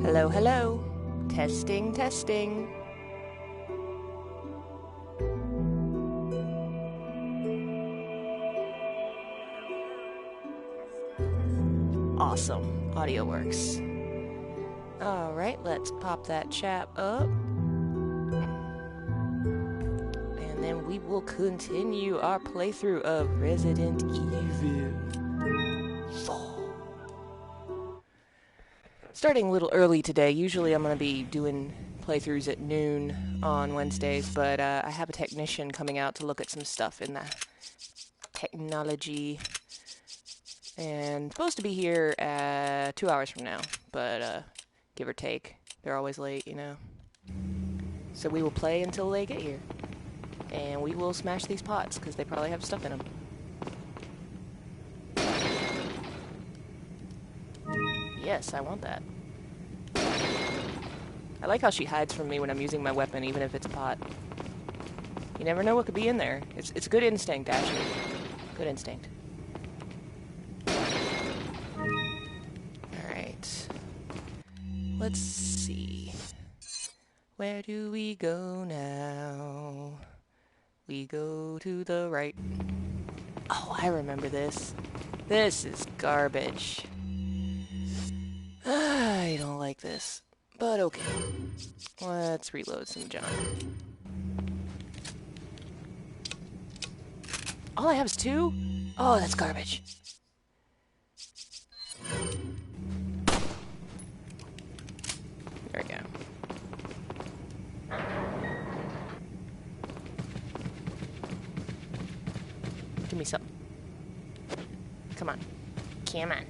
Hello, hello. Testing, testing. Awesome. Audio works. Alright, let's pop that chat up. And then we will continue our playthrough of Resident Evil 4. Starting a little early today. Usually I'm going to be doing playthroughs at noon on Wednesdays, but I have a technician coming out to look at some stuff in the technology. And supposed to be here 2 hours from now, but give or take. They're always late, you know. So we will play until they get here. And we will smash these pots, because they probably have stuff in them. Yes, I want that. I like how she hides from me when I'm using my weapon, even if it's a pot. You never know what could be in there. It's good instinct, Ashley. Good instinct. Alright. Let's see. Where do we go now? We go to the right. Oh, I remember this. This is garbage. I don't like this, but okay. Let's reload some junk. All I have is 2? Oh, that's garbage. There we go. Give me some. Come on. Come on.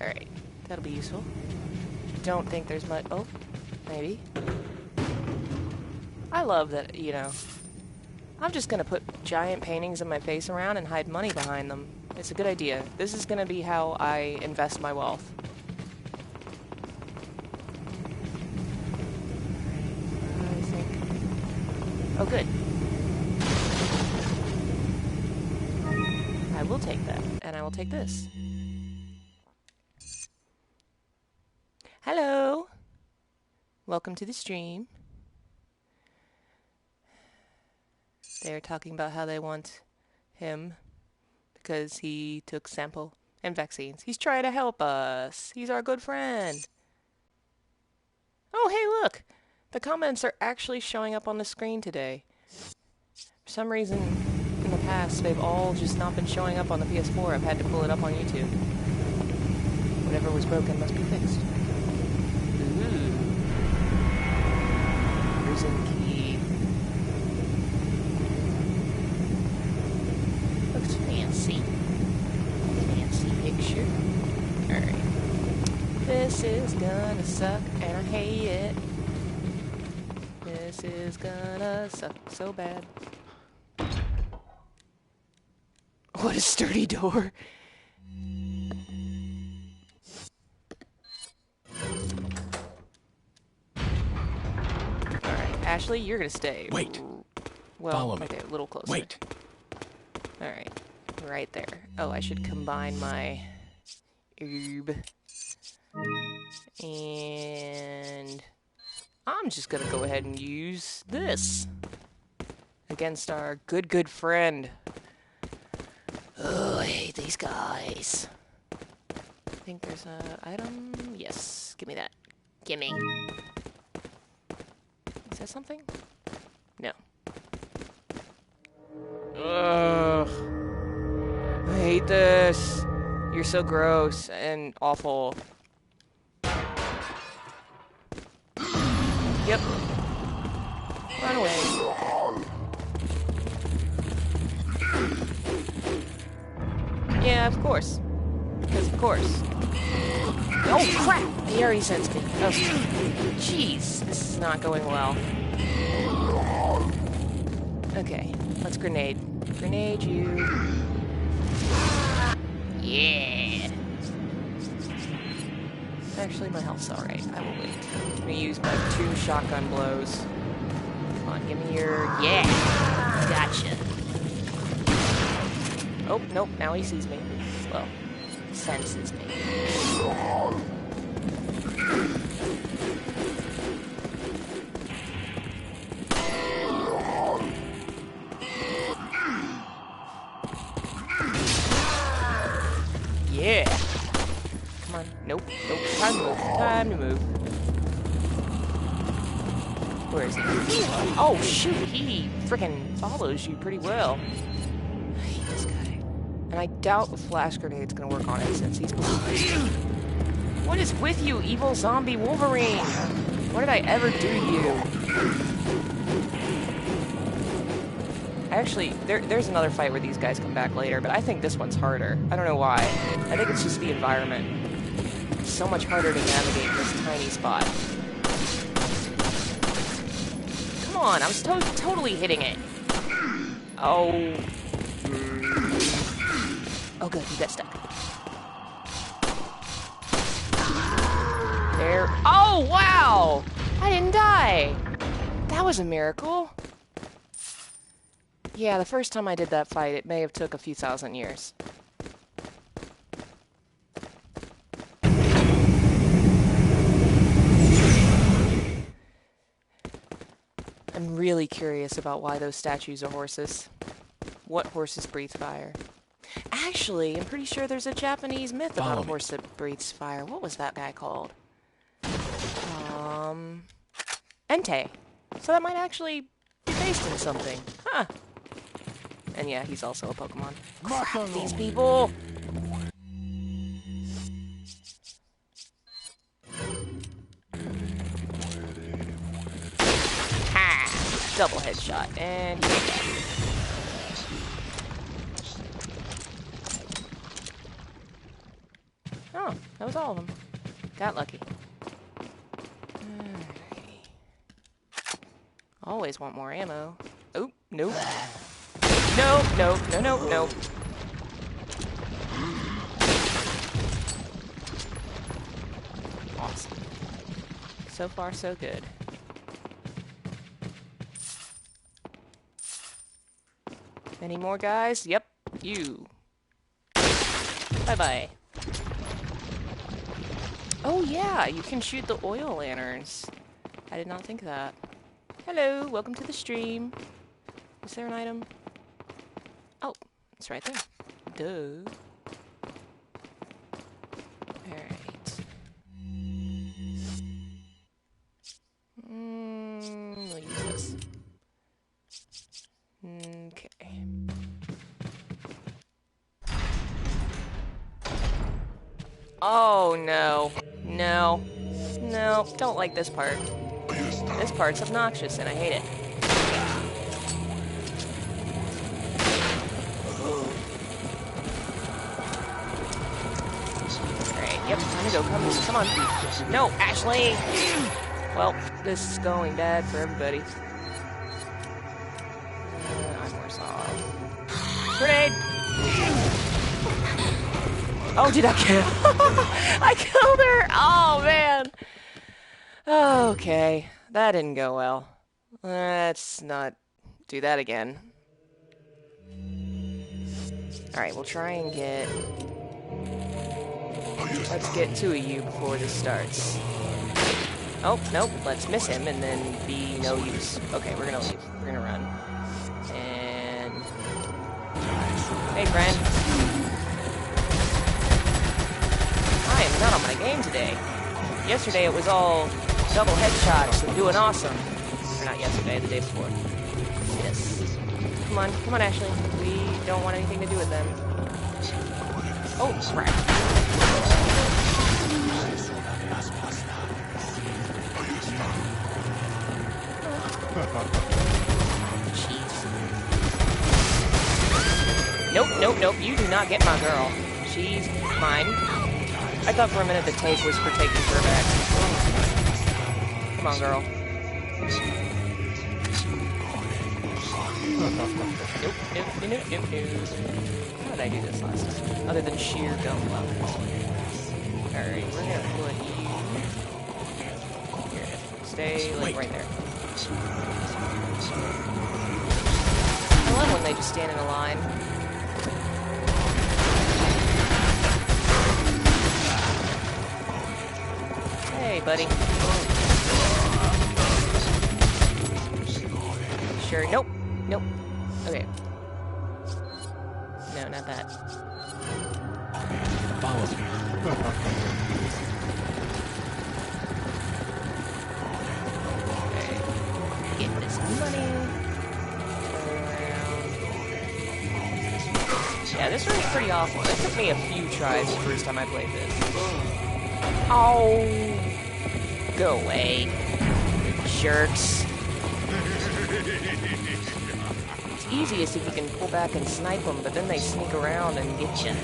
Alright, that'll be useful. Don't think there's much. Oh, maybe. I love that, you know. I'm just gonna put giant paintings of my face around and hide money behind them. It's a good idea. This is gonna be how I invest my wealth. I think. Oh, good. I will take that, and I will take this. Hello! Welcome to the stream. They're talking about how they want him because he took sample and vaccines. He's trying to help us. He's our good friend. Oh, hey, look! The comments are actually showing up on the screen today. For some reason, in the past, they've all just not been showing up on the PS4. I've had to pull it up on YouTube. Whatever was broken must be fixed. Prison key. Looks fancy. Fancy picture. Alright. This is gonna suck, and I hate it. This is gonna suck so bad. What a sturdy door. Ashley, you're gonna stay. Wait. Well, follow me. Okay, a little closer. Wait. Alright. Right there. Oh, I should combine my herb. And I'm just gonna go ahead and use this against our good friend. Oh, I hate these guys. I think there's a item. Yes, give me that. Gimme. Is that something? No. Ugh. I hate this. You're so gross and awful. Yep. Run away. Yeah, of course. Because of course. Oh, crap! He already sensed me. Oh, jeez. This is not going well. Okay, let's grenade. Grenade you. Yeah! Actually, my health's alright. I will wait. I'm gonna use my 2 shotgun blows. Come on, give me your... Yeah! Gotcha. Oh, nope, now he sees me. Well, senses me. Yeah. Come on. Nope. Nope. Time to move. Time to move. Where is he? Oh, shoot. He freaking follows you pretty well. I hate this guy. And I doubt the flash grenade's gonna work on it since he's closed. What is with you, evil zombie Wolverine? What did I ever do to you? Actually, there's another fight where these guys come back later, but I think this one's harder. I don't know why. I think it's just the environment. It's so much harder to navigate in this tiny spot. Come on, I was totally hitting it. Oh. Oh, good, he got stuck. There. Oh, wow! I didn't die. That was a miracle. Yeah, the first time I did that fight, it may have took a few thousand years. I'm really curious about why those statues are horses. What horses breathe fire? Actually, I'm pretty sure there's a Japanese myth about a horse that breathes fire. What was that guy called? Entei. So that might actually be based in something. Huh. And yeah, he's also a Pokemon. Crap, these people! Ha! Double headshot, and he's dead. Oh, that was all of them. Got lucky. Always want more ammo. Oh, nope. No, no, no, no, no. Awesome. So far, so good. Any more guys? Yep, you. Bye-bye. Oh yeah, you can shoot the oil lanterns. I did not think of that. Hello, welcome to the stream. Is there an item? Oh, it's right there. Duh. Alright. We'll use this. Okay. Oh no. No. No, don't like this part. This part's obnoxious and I hate it. Alright, yep, time to go. Come on. No, Ashley! Well, this is going bad for everybody. I'm worse off. Grenade! Oh, did I kill? I killed her! Oh, man! Okay, that didn't go well. Let's not do that again. Alright, we'll try and get... Let's get two of you before this starts. Oh, nope, let's miss him and then be no use. Okay, we're gonna leave. We're gonna run. And... Hey, friend. I am not on my game today. Yesterday it was all double headshots and doing awesome. Or not yesterday, the day before. Yes. Come on, Ashley. We don't want anything to do with them. Oh, crap. Jeez. Nope, nope, nope. You do not get my girl. She's mine. I thought for a minute the take was for taking her back. Come on, girl. Nope, nope, nope, nope, nope. How did I do this last time? Other than sheer dumb luck. Alright, we're gonna put you... Here, stay, like, right there. I love when they just stand in a line. buddy. Sure. Nope. Nope. Okay. No, not that. Follow me. Okay. Get this money. Yeah, this room's pretty awful. It took me a few tries the first time I played this. Oh! Go away. Jerks. It's easiest if you can pull back and snipe them, but then they sneak around and get you.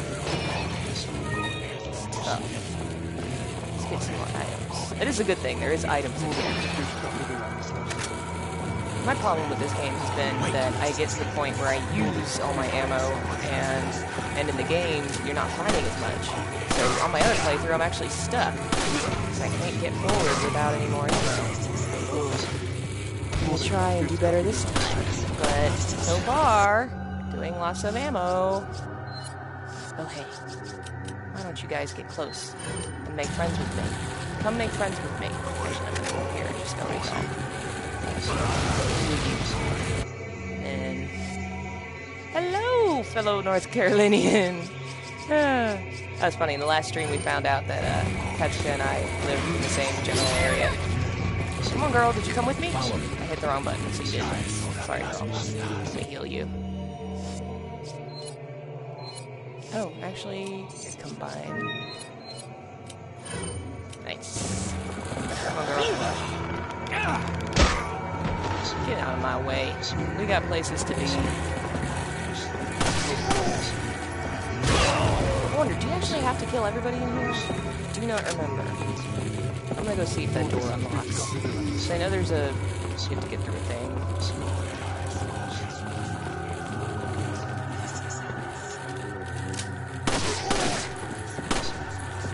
It's tough. Let's get some more items. It is a good thing. There is items in here. My problem with this game has been that I get to the point where I use all my ammo, and in the game, you're not finding as much. So on my other playthrough, I'm actually stuck. So I can't get forward without any more ammo. We'll try and do better this time. But so far, doing lots of ammo. Oh hey, why don't you guys get close and make friends with me? Come make friends with me. Actually, I'm gonna go here and just go right off. And hello, fellow North Carolinian. That was funny. In the last stream, we found out that Katsuka and I live in the same general area. Come on, girl. Did you come with me? I hit the wrong button, so you did. Sorry, girl. Let me heal you. Oh, actually, it's combined. Nice. Come on, girl. Get out of my way. We got places to be. I wonder, do you actually have to kill everybody in here? I do not remember. I'm gonna go see if that door unlocks. So I know there's a... You have to get through a thing.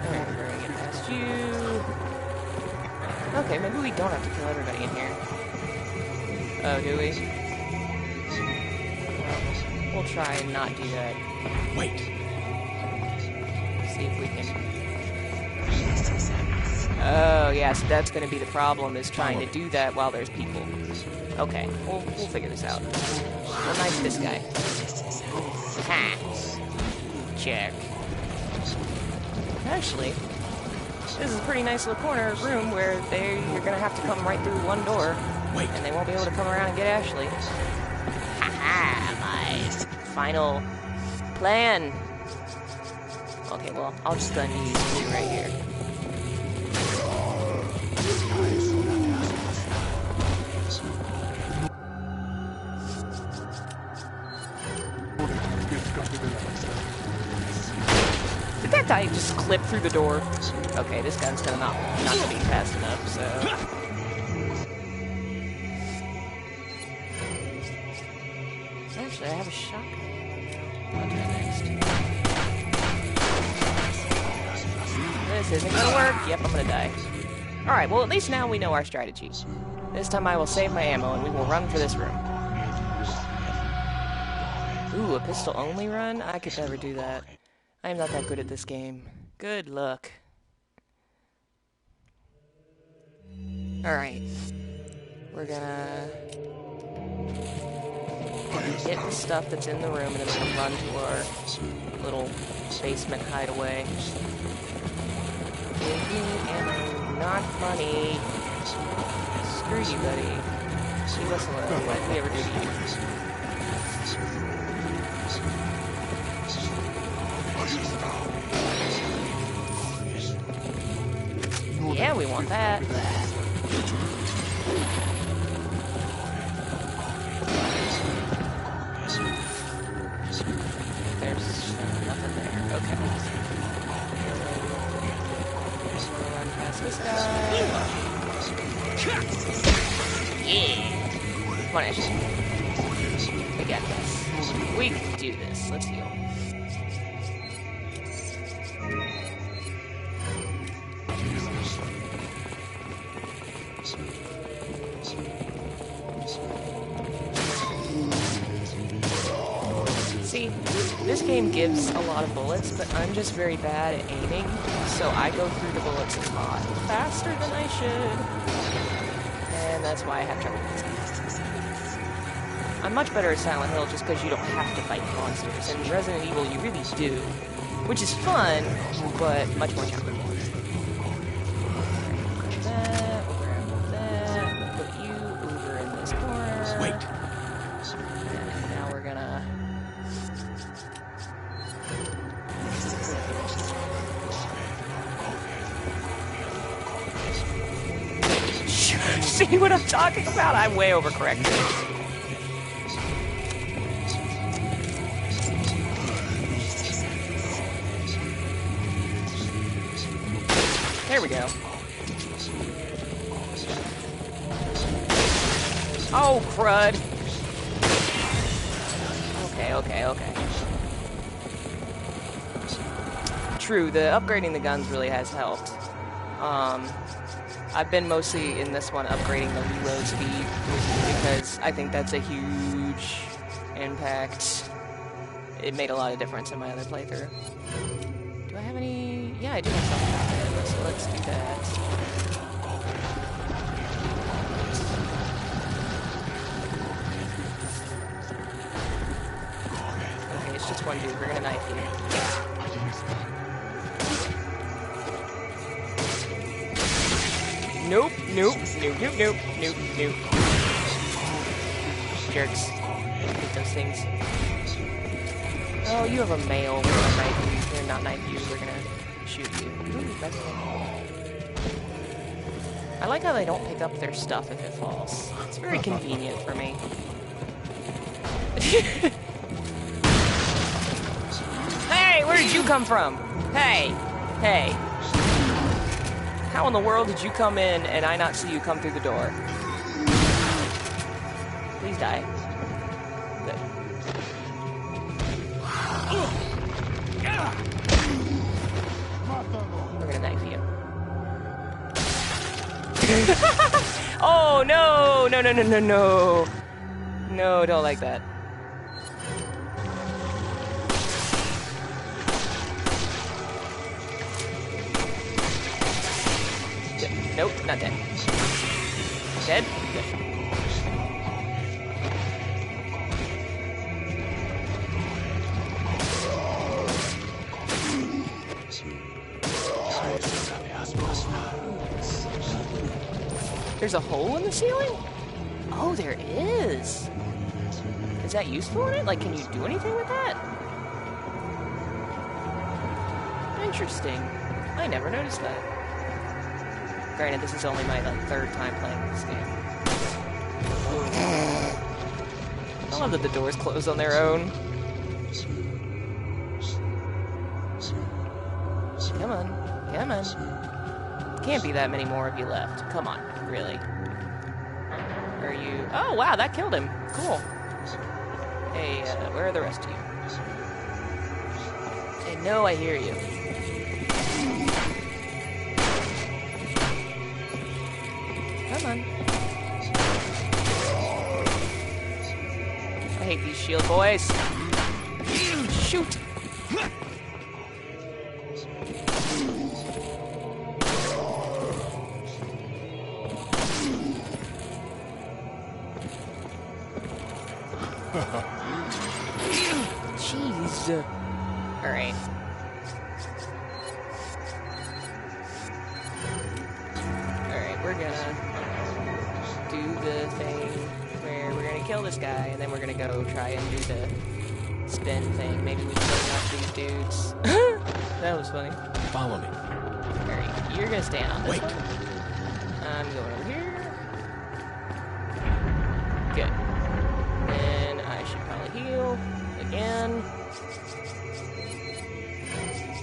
Alright, we're gonna get past you. Okay, maybe we don't have to kill everybody in here. Oh, do we? Well, we'll try and not do that. Wait. See if we can... Oh, yeah, so that's going to be the problem, is trying to do that while there's people. Okay, we'll figure this out. We'll knife this guy. Ha! Check. Actually, this is a pretty nice little corner room where you're going to have to come right through one door. Wait. And they won't be able to come around and get Ashley. Ha-ha! My final plan. Okay, well, I'll just go and use you right here. Did that guy just clip through the door? Okay, this gun's gonna not gonna be fast enough, so... Actually, I have a shotgun. I'll do that next. This isn't gonna work. Yep, I'm gonna die. Alright, well at least now we know our strategy. This time I will save my ammo and we will run for this room. Ooh, a pistol-only run? I could never do that. I am not that good at this game. Good luck. Alright. We're gonna get the stuff that's in the room and then we're gonna run to our little basement hideaway. Give me ammo, not money. Screw you, buddy. Leave us alone. What did we ever do to you? Yeah, we want that. There's nothing there. Okay. Run past this guy. Yeah! Come on, Ashley. We got this. We can do this. Let's heal. See? This game gives a lot of bullets, but I'm just very bad at aiming, so I go through the bullets a lot faster than I should. And that's why I have trouble with this game. I'm much better at Silent Hill just because you don't have to fight monsters. In Resident Evil, you really do. Which is fun, but much more challenging. That, put you over in this corner. Wait. And now we're gonna... See what I'm talking about? I'm way overcorrected. There we go. Oh, crud. Okay. True, the upgrading the guns really has helped. I've been mostly in this one upgrading the reload speed because I think that's a huge impact. It made a lot of difference in my other playthrough. Do I have any? Yeah, I do have something out there, so let's do that. Okay, it's just one dude. We're gonna knife you. Nope. Jerks. I hate those things. Oh, you have a male. We're gonna knife you. We're not knife you. We're gonna shoot you. Ooh, that's cool. I like how they don't pick up their stuff if it falls. It's very convenient for me. Hey, where did you come from? Hey. How in the world did you come in and I not see you come through the door? Please die. Good. We're gonna knife you. Oh, no! No. No, don't like that. Nope, not dead. Dead? Good. There's a hole in the ceiling? Oh, there is. Is that useful in it? Like, can you do anything with that? Interesting. I never noticed that. Granted, this is only my third time playing this game. I love that the doors close on their own. Come on. Can't be that many more of you left. Come on, really. Are you... Oh, wow, that killed him. Cool. Hey, where are the rest of you? Hey, no, I hear you. Come on. I hate these shield boys. Shoot! Jeez. Alright. Alright, we're gonna do the thing where we're gonna kill this guy, and then we're gonna go try and do the spin thing. Maybe we can knock these dudes. That was funny. Follow me. Alright, you're gonna stand on this one. I'm going over here. Good. Then I should probably heal again.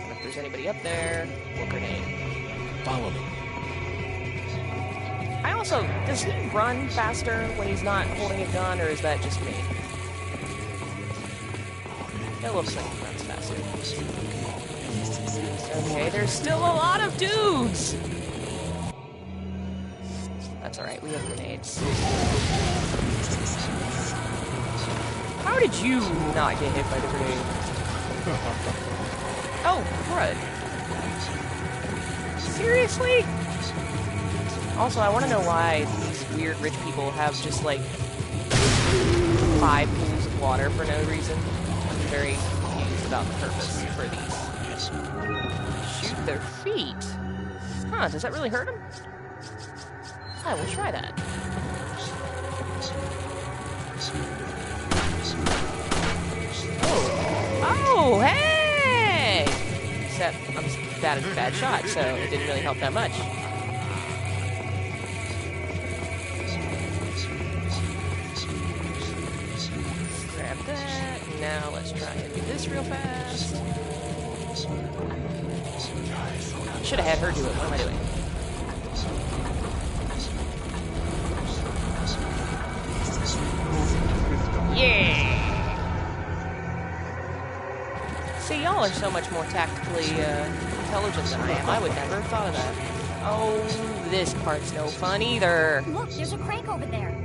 If there's anybody up there, we'll grenade. Follow me. I also, does he run faster when he's not holding a gun, or is that just me? It looks like he runs faster. Okay, there's still a lot of dudes! That's alright, we have grenades. How did you not get hit by the grenade? Oh, crud. Seriously? Also, I want to know why these weird rich people have just, like, 5 pools of water for no reason. I'm very confused about the purpose for these. Shoot their feet? Huh, does that really hurt them? I will try that. Oh, hey! Except I'm bad at a bad shot, so it didn't really help that much. Grab that. Now let's try and do this real fast. Should have had her do it. What am I doing? Yeah! See, y'all are so much more tactically intelligent than I am. I would never have thought of that. Oh, this part's no fun either. Look, there's a crank over there.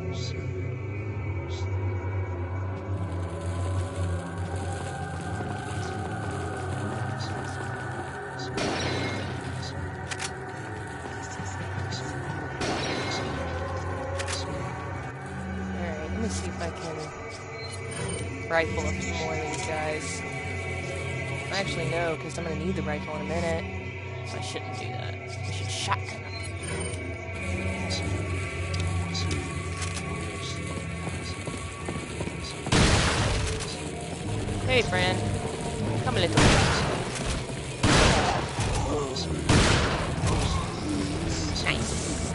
Alright, let me see if I can rifle a few more of these guys. Actually, no, because I'm going to need the rifle in a minute. So I shouldn't do that. I should shotgun them. Hey, friend. Come a little bit. Nice.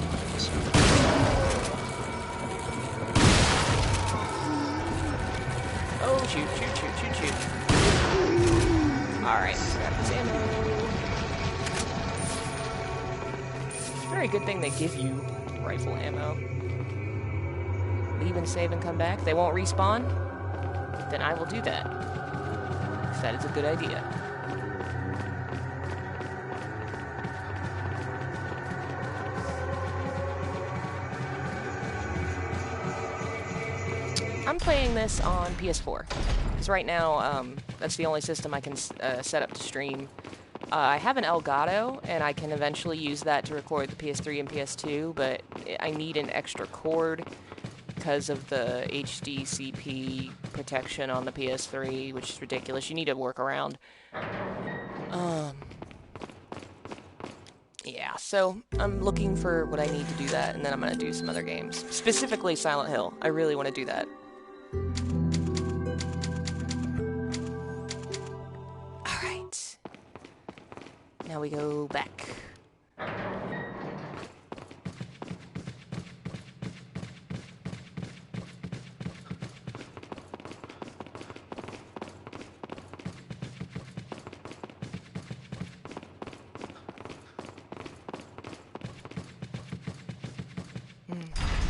Oh, shoot, shoot, shoot, shoot, shoot. Alright, let's grab this ammo. Very good thing they give you rifle ammo. Leave and save and come back. They won't respawn? Then I will do that. Because that is a good idea. I'm playing this on PS4. Because right now, that's the only system I can set up to stream. I have an Elgato, and I can eventually use that to record the PS3 and PS2, but I need an extra cord because of the HDCP protection on the PS3, which is ridiculous. You need to work around. Yeah, so I'm looking for what I need to do that, and then I'm going to do some other games. Specifically Silent Hill. I really want to do that. Alright. Now we go back.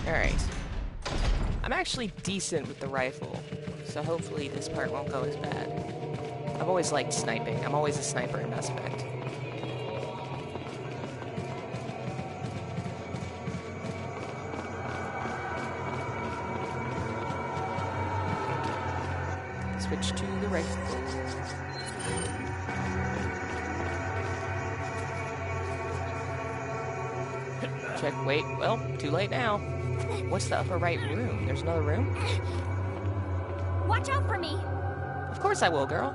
Alright. I'm actually decent with the rifle, so hopefully this part won't go as bad. I've always liked sniping. I'm always a sniper in Mass Effect. Switch to the rifle. Check, wait, well, too late now. What's the upper right room? There's another room? Watch out for me. Of course I will, girl.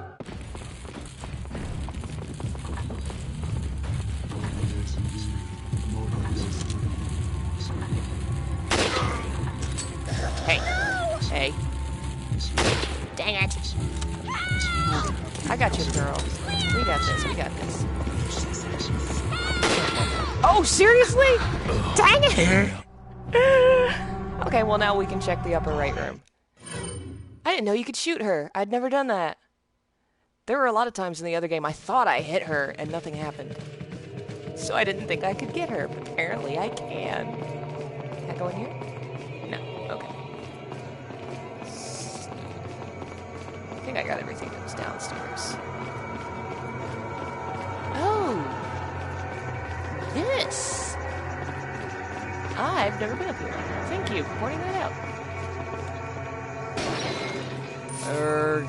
Hey. Hey. Dang it. I got you, girl. We got this, we got this. Oh, seriously? Dang it! Okay, well now we can check the upper right room. I didn't know you could shoot her. I'd never done that. There were a lot of times in the other game I thought I hit her and nothing happened. So I didn't think I could get her, but apparently I can. Can I go in here? No. Okay. I think I got everything that was downstairs. Oh! This! I've never been up here. Thank you for pointing that out. Erg.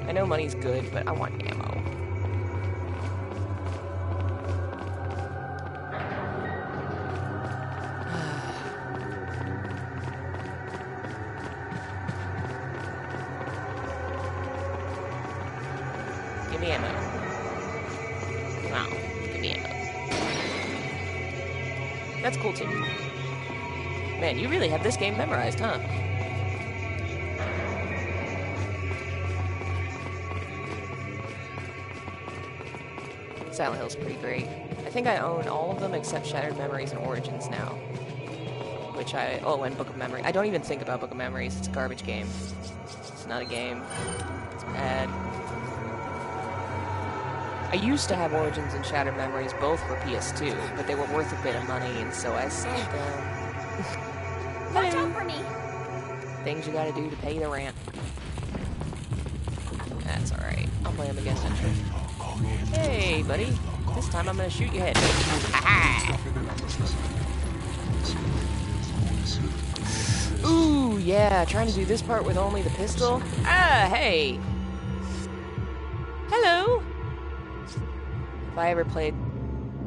I know money's good, but I want ammo. Give me ammo. Wow, give me ammo. That's cool too. Man, you really have this game memorized, huh? Silent Hill's pretty great. I think I own all of them except Shattered Memories and Origins now. Which and Book of Memory. I don't even think about Book of Memories. It's a garbage game. It's not a game. It's bad. I used to have Origins and Shattered Memories both for PS2, but they were worth a bit of money, and so I sold them. Watch out for me! Things you gotta do to pay the rent. That's alright. I'll play them again eventually. Hey, buddy. This time I'm gonna shoot your head. Ha-ha! Ooh, yeah, trying to do this part with only the pistol? Ah, hey! Hello! Have I ever played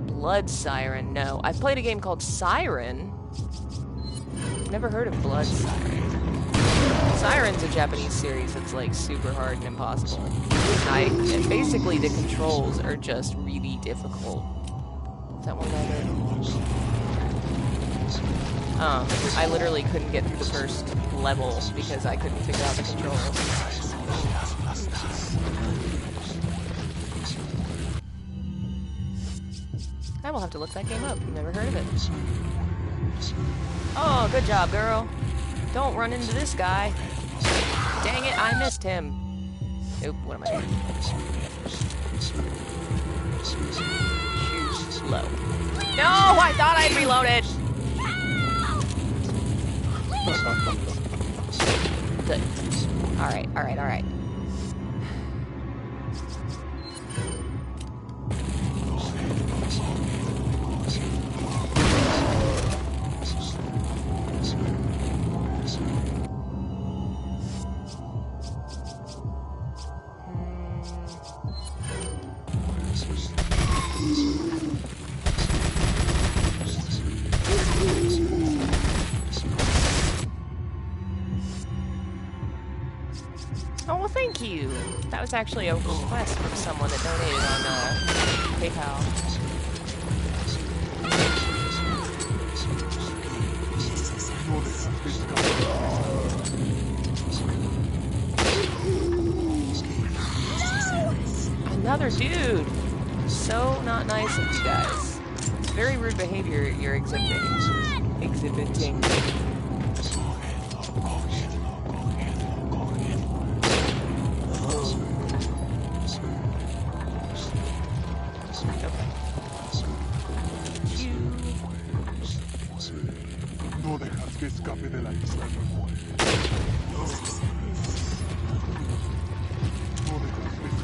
Blood Siren? No. I've played a game called Siren. Never heard of Blood Siren. Siren's a Japanese series that's like super hard and impossible. And basically the controls are just really difficult. Is that one guy there? I literally couldn't get through the first level because I couldn't figure out the controls. I will have to look that game up. Never heard of it. Oh, good job, girl. Don't run into this guy. Dang it, I missed him. Nope, what am I doing? Shoot low. No, I thought I'd reloaded. Good. Alright, alright, alright. Oh, well, thank you. That was actually a request from someone that donated on PayPal. Another dude. So not nice of you guys. It's very rude behavior you're exhibiting.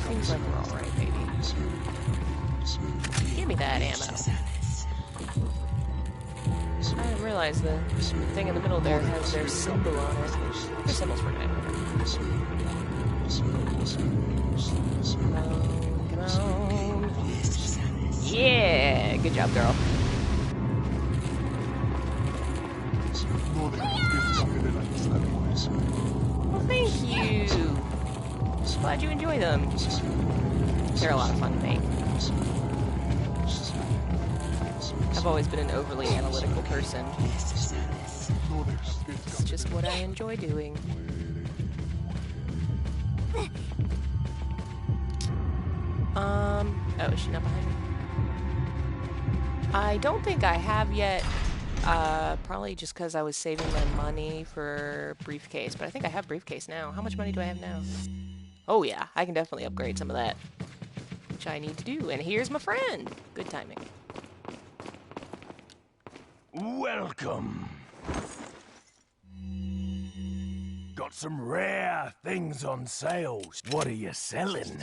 Seems like we're alright, maybe. Give me that ammo. I didn't realize the thing in the middle there has their symbol on it. The symbol's for night. Come on. Yeah! Good job, girl. Well, thank you. Glad you enjoy them. They're a lot of fun to make. I've always been an overly analytical person. It's just what I enjoy doing. Oh, is she not behind me? I don't think I have yet. Probably just because I was saving my money for briefcase, but I think I have briefcase now. How much money do I have now? Oh yeah, I can definitely upgrade some of that, which I need to do. And here's my friend. Good timing. Welcome. Got some rare things on sale. What are you selling?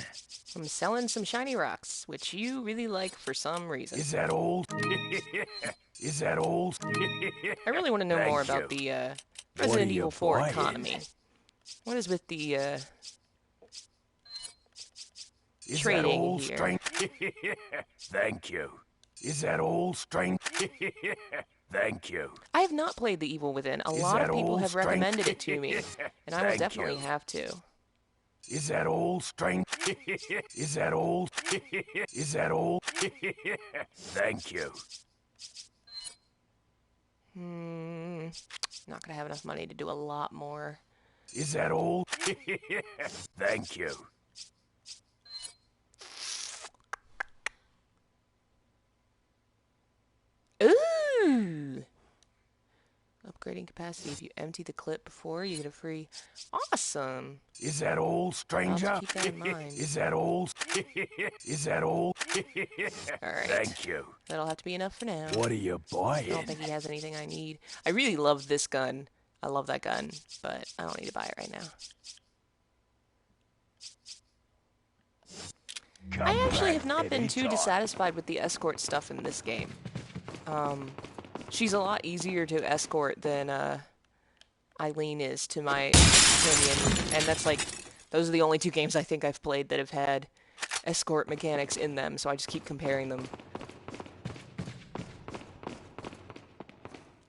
I'm selling some shiny rocks, which you really like for some reason. Is that all? Is that all? I really want to know more about the Resident Evil 4 economy. What is with the trading here. Thank you. Is that all, strange? Thank you. I have not played The Evil Within. A lot of people have recommended it to me, and I will definitely have to. Is that all, strange? Is that all? Is that all? Thank you. Not gonna have enough money to do a lot more. Is that all? Thank you. Ooh! Upgrading capacity. If you empty the clip before, you get a free... Awesome! Is that all, stranger? I'll have to keep that in mind. Is that all? Is that all? Alright. Thank you. That'll have to be enough for now. What are you buying? I don't think he has anything I need. I really love this gun. I love that gun, but I don't need to buy it right now. I actually have not been too dissatisfied with the escort stuff in this game. She's a lot easier to escort than Eileen is, to my opinion. And that's like, those are the only two games I think I've played that have had escort mechanics in them, so I just keep comparing them.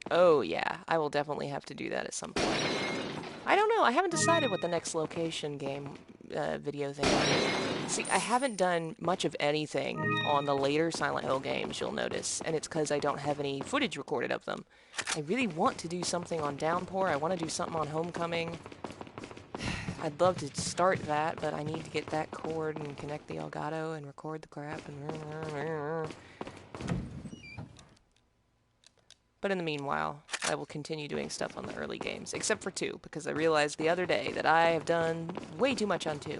Oh yeah, I will definitely have to do that at some point. I don't know, I haven't decided what the next location game video thing is. See, I haven't done much of anything on the later Silent Hill games, you'll notice, and it's because I don't have any footage recorded of them. I really want to do something on Downpour, I want to do something on Homecoming. I'd love to start that, but I need to get that cord and connect the Elgato and record the crap and... But in the meanwhile, I will continue doing stuff on the early games, except for 2, because I realized the other day that I have done way too much on 2.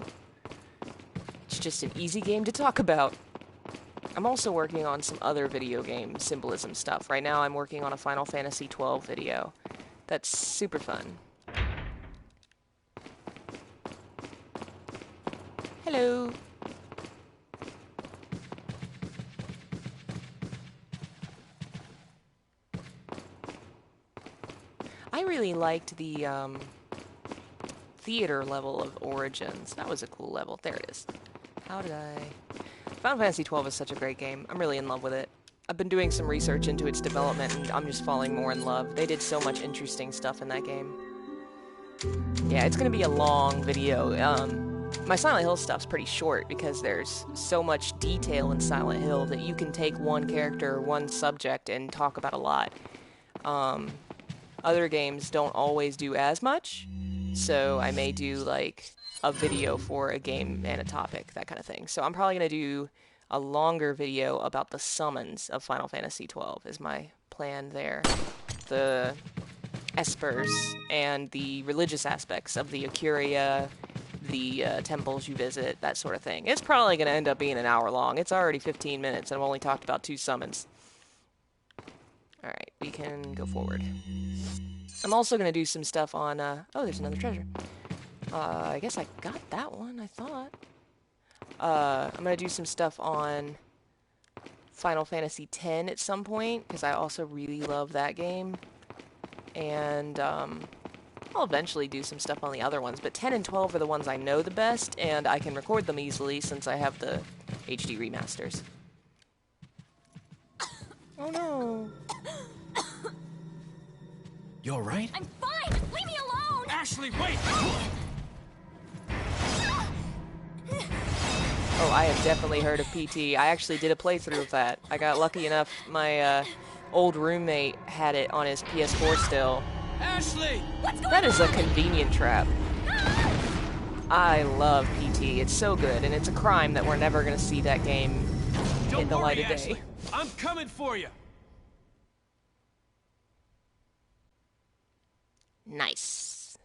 It's just an easy game to talk about. I'm also working on some other video game symbolism stuff. Right now I'm working on a Final Fantasy XII video. That's super fun. Hello. I really liked the theater level of Origins. That was a cool level. There it is. How did I... Final Fantasy XII is such a great game. I'm really in love with it. I've been doing some research into its development, and I'm just falling more in love. They did so much interesting stuff in that game. Yeah, it's going to be a long video. My Silent Hill stuff's pretty short because there's so much detail in Silent Hill that you can take one character, one subject, and talk about a lot. Other games don't always do as much, so I may do, like, a video for a game and a topic, that kind of thing. So I'm probably going to do a longer video about the summons of Final Fantasy XII, is my plan there. The espers and the religious aspects of the Acuria, the temples you visit, that sort of thing. It's probably going to end up being an hour long. It's already 15 minutes, and I've only talked about 2 summons. Alright, we can go forward. I'm also going to do some stuff on, oh, there's another treasure. I guess I got that one, I thought. I'm going to do some stuff on Final Fantasy X at some point, because I also really love that game. And, I'll eventually do some stuff on the other ones, but 10 and 12 are the ones I know the best, and I can record them easily since I have the HD remasters. Oh no. You alright? I'm fine! Leave me alone! Ashley, wait! Oh, I have definitely heard of PT. I actually did a playthrough of that. I got lucky enough, my old roommate had it on his PS4 still. Ashley! What's going on? That is a convenient trap. I love PT. It's so good, and it's a crime that we're never going to see that game hit the light of day. Ashley. I'm coming for you. Nice.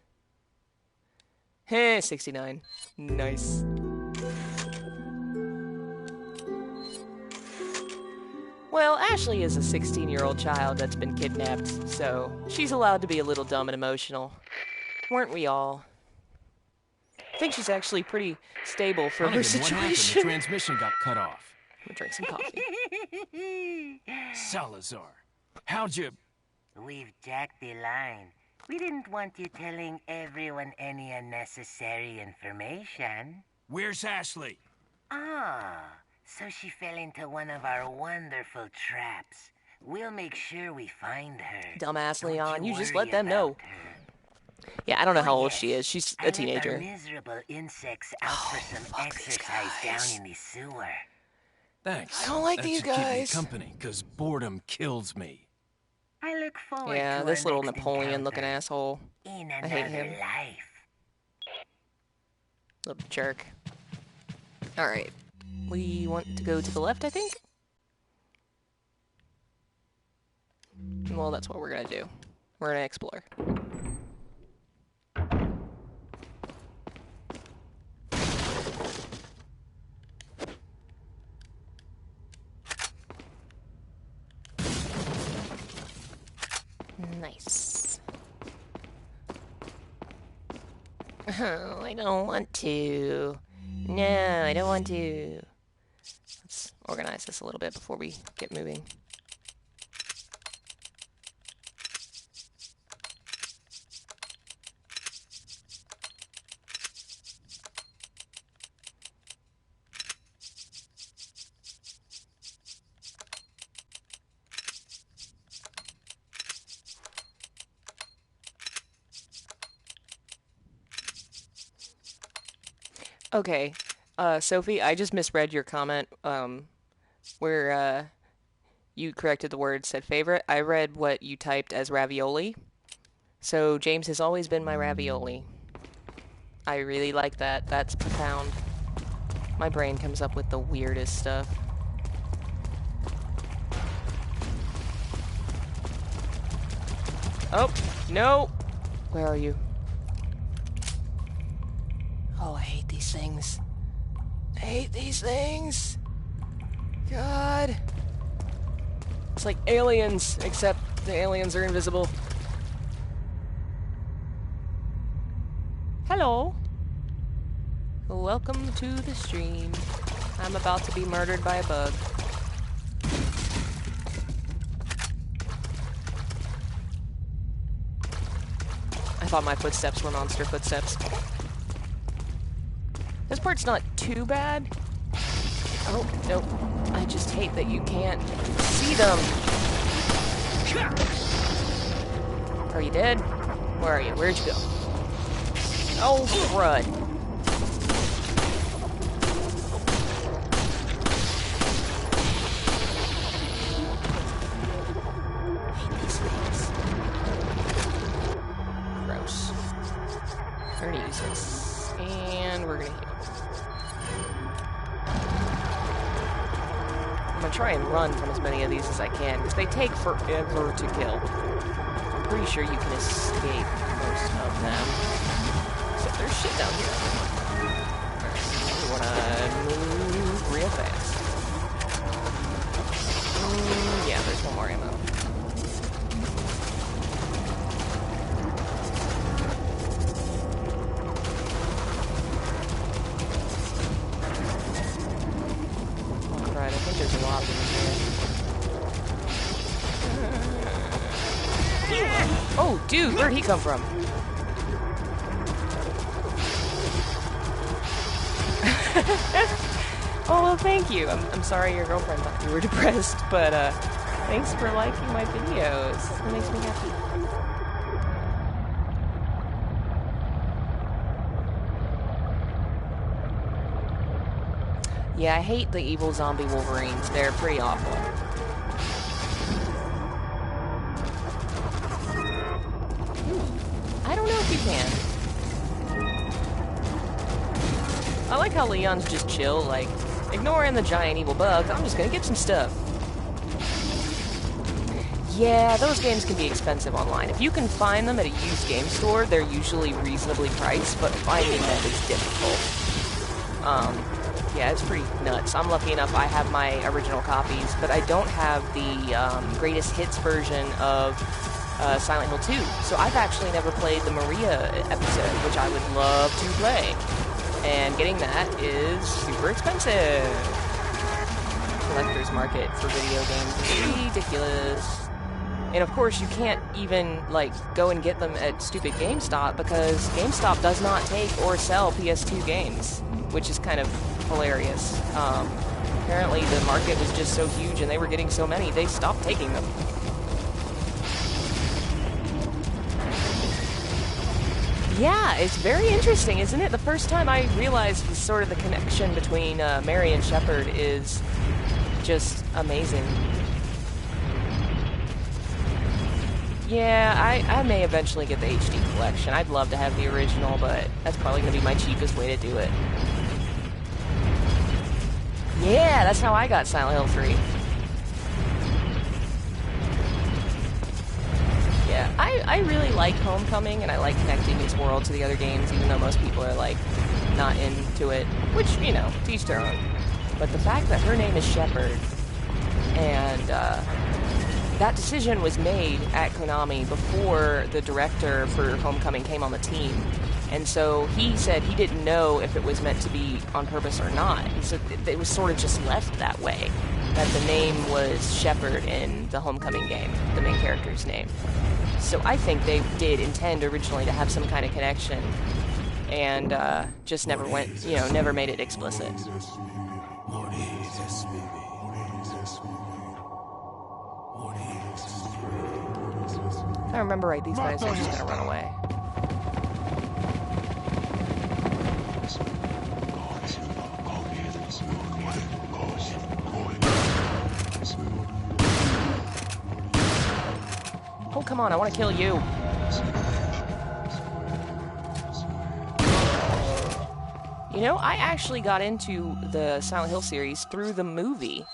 Heh, 69. Nice. Well, Ashley is a 16-year-old child that's been kidnapped, so she's allowed to be a little dumb and emotional. Weren't we all? I think she's actually pretty stable for her What happened? The situation. transmission got cut off. I'm gonna drink some coffee. Salazar, how'd you... We've jacked the line. We didn't want you telling everyone any unnecessary information. Where's Ashley? Ah, so she fell into one of our wonderful traps. We'll make sure we find her. Dumbass Don't Leon, you just let worry them know. about her. Yeah, I don't know how Oh, old yes. she is. She's I a let our teenager. miserable insects out for some fuck these exercise guys. down in the sewer. Thanks. I don't like that these should keep me guys. company, 'cause boredom kills me. I look forward Yeah, to this our little next Napoleon-looking encounter asshole. in I hate another him. life. Little jerk. Alright. We want to go to the left, I think? Well, that's what we're gonna do. We're gonna explore. Nice. Oh, I don't want to. No, I don't want to. Let's organize this a little bit before we get moving. Okay, Sophie, I just misread your comment, where, you corrected the word, said favorite. I read what you typed as ravioli. So James has always been my ravioli. I really like that. That's profound. My brain comes up with the weirdest stuff. Oh, no! Where are you? Oh, I hate these things. I hate these things! God! It's like aliens, except the aliens are invisible. Hello! Welcome to the stream. I'm about to be murdered by a bug. I thought my footsteps were monster footsteps. This part's not too bad. Oh, nope. I just hate that you can't see them. Are you dead? Where are you? Where'd you go? Oh, crud. I hate these things. Gross. We're gonna use this. And we're gonna heal. I'm gonna try and run from as many of these as I can, because they take forever to kill. I'm pretty sure you can escape most of them. Except there's shit down here. Alright, we wanna move real fast. Yeah, there's one more ammo. Alright, I think there's a lot of them in here. Oh, dude, where'd he come from? Oh, well, thank you. I'm sorry your girlfriend thought you were depressed, but, thanks for liking my videos. It makes me happy. Yeah, I hate the evil zombie Wolverines. They're pretty awful. I don't know if you can. I like how Leon's just chill, like, ignoring the giant evil bugs, I'm just gonna get some stuff. Yeah, those games can be expensive online. If you can find them at a used game store, they're usually reasonably priced, but finding them is difficult. Yeah, it's pretty nuts. I'm lucky enough I have my original copies, but I don't have the greatest hits version of Silent Hill 2. So I've actually never played the Maria episode, which I would love to play. And getting that is super expensive. Collector's market for video games is ridiculous. And of course, you can't even, like, go and get them at stupid GameStop because GameStop does not take or sell PS2 games, which is kind of hilarious. Apparently the market was just so huge and they were getting so many, they stopped taking them. Yeah, it's very interesting, isn't it? The first time I realized sort of the connection between Mary and Shepard is just amazing. Yeah, I may eventually get the HD collection. I'd love to have the original, but that's probably going to be my cheapest way to do it. Yeah, that's how I got Silent Hill 3. Yeah, I really like Homecoming, and I like connecting this world to the other games, even though most people are, like, not into it. Which, you know, to each their own. But the fact that her name is Shepard, and, that decision was made at Konami before the director for Homecoming came on the team. And so he said he didn't know if it was meant to be on purpose or not. He said it was sort of just left that way. That the name was Shepard in the Homecoming game, the main character's name. So I think they did intend originally to have some kind of connection, and just never went, you know, never made it explicit. If I remember right, these guys are just gonna run away. Oh, come on, I want to kill you. You know, I actually got into the Silent Hill series through the movie.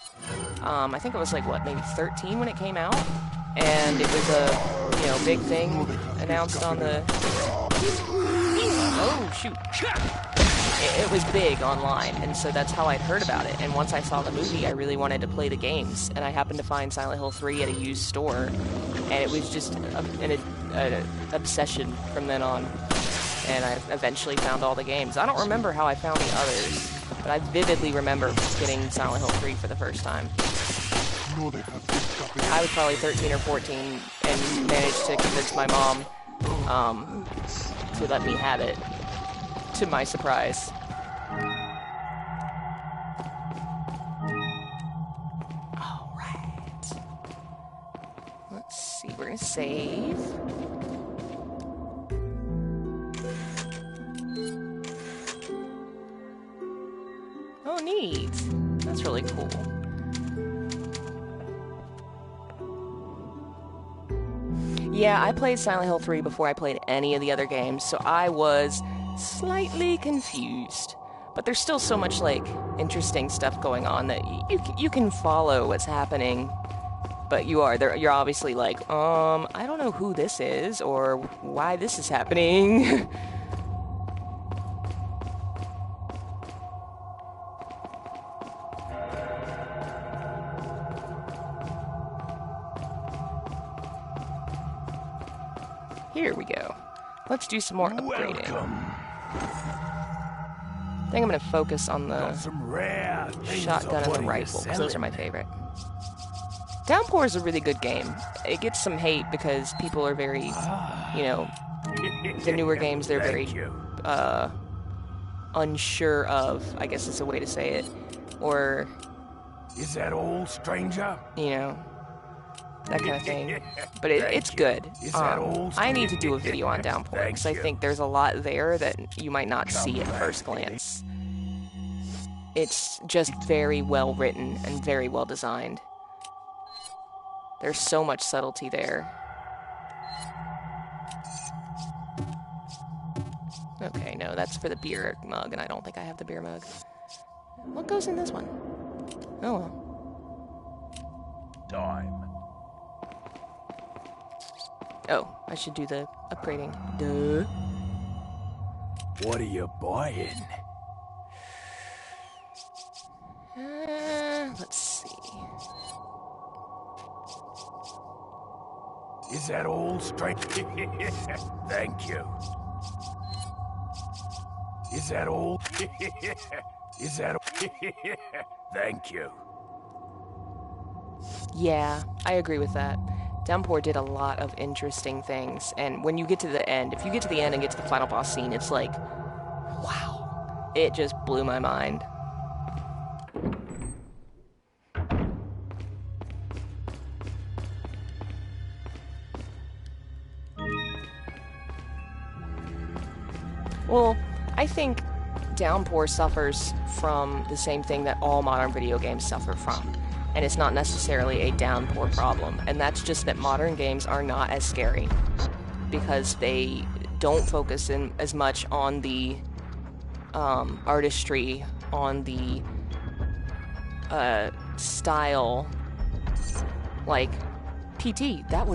I think it was like, what, maybe 13 when it came out? And it was a, you know, big thing announced on the... Oh, shoot. It was big online, and so that's how I'd heard about it. And once I saw the movie, I really wanted to play the games. And I happened to find Silent Hill 3 at a used store, and it was just an obsession from then on. And I eventually found all the games. I don't remember how I found the others, but I vividly remember getting Silent Hill 3 for the first time. I was probably 13 or 14 and managed to convince my mom to let me have it, to my surprise. Alright. Let's see, we're gonna save. Oh, neat. That's really cool. Yeah, I played Silent Hill 3 before I played any of the other games, so I was slightly confused. But there's still so much, like, interesting stuff going on that you can follow what's happening. But you're obviously like, I don't know who this is, or why this is happening. Here we go. Let's do some more upgrading. I think I'm going to focus on the shotgun and the rifle, because those are my favorite. Downpour is a really good game. It gets some hate because people are very, you know, the newer games, they're very unsure of, I guess is a way to say it. Or... Is that all, stranger? You know... that kind of thing. But it's good. I need to do a video on Downpour, because I think there's a lot there that you might not see at first glance. It's just very well written and very well designed. There's so much subtlety there. Okay, no, that's for the beer mug, and I don't think I have the beer mug. What goes in this one? Oh well. Time. Oh, I should do the upgrading. Duh. What are you buying? Let's see. Is that all, stranger? Thank you. Is that all? Is that all? Thank you. Yeah, I agree with that. Downpour did a lot of interesting things, and when you get to the end, if you get to the end and get to the final boss scene, it's like, wow. It just blew my mind. Well, I think Downpour suffers from the same thing that all modern video games suffer from. And it's not necessarily a Downpour problem. And that's just that modern games are not as scary. Because they don't focus in as much on the artistry, on the style. Like PT, that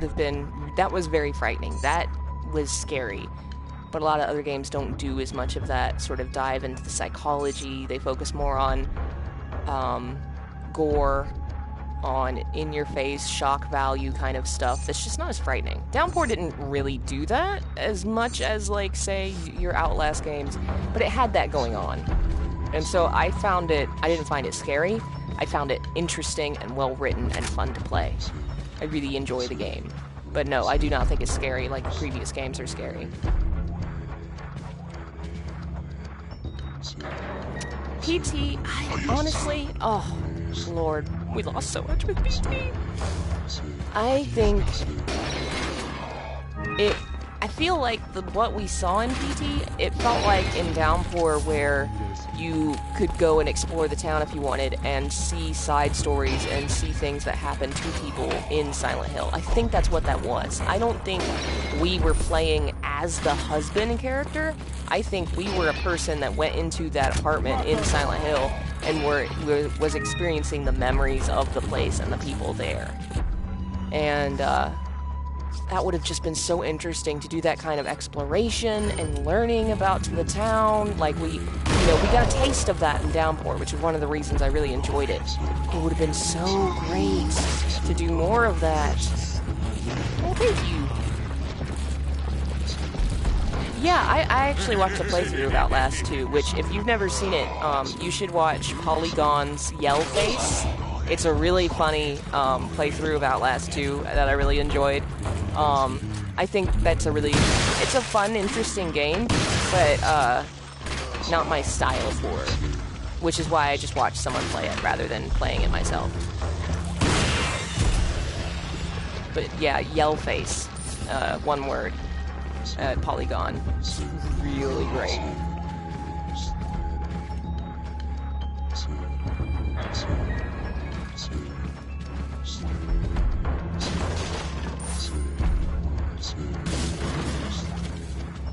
was very frightening. That was scary. But a lot of other games don't do as much of that sort of dive into the psychology. They focus more on gore, on in-your-face shock value kind of stuff that's just not as frightening. Downpour didn't really do that as much as, like, say, your Outlast games, but it had that going on. And so I didn't find it scary. I found it interesting and well-written and fun to play. I really enjoy the game. But no, I do not think it's scary like previous games are scary. PT, honestly, oh, Lord, we lost so much with PT. I think I feel like what we saw in PT, it felt like in Downpour where you could go and explore the town if you wanted and see side stories and see things that happen to people in Silent Hill. I think that's what that was. I don't think we were playing as the husband character. I think we were a person that went into that apartment in Silent Hill and was experiencing the memories of the place and the people there. And that would have just been so interesting to do that kind of exploration and learning about the town. Like we got a taste of that in Downpour, which is one of the reasons I really enjoyed it. It would have been so great to do more of that. Oh, thank you. Yeah, I actually watched a playthrough of Outlast 2, which if you've never seen it, you should watch Polygon's Yell Face. It's a really funny playthrough of Outlast 2 that I really enjoyed. I think it's a fun, interesting game, but not my style for it, which is why I just watched someone play it rather than playing it myself. But yeah, Yell Face, one word, Polygon, it's really great.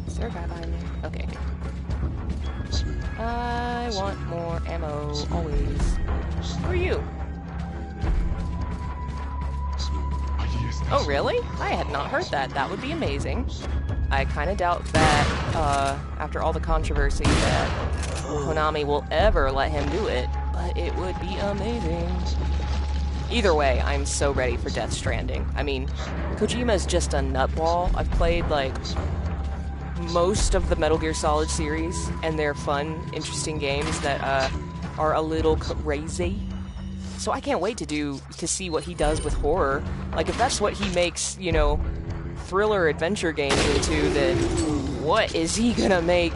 Is there a guy behind me? Okay. I want more ammo, always. Who are you? Oh, really? I had not heard that. That would be amazing. I kind of doubt that, after all the controversy, that Konami will ever let him do it, but it would be amazing. Either way, I'm so ready for Death Stranding. I mean, Kojima's just a nutball. I've played, like, most of the Metal Gear Solid series, and they're fun, interesting games that are a little crazy. So I can't wait to see what he does with horror. Like, if that's what he makes, thriller adventure games into, then what is he gonna make,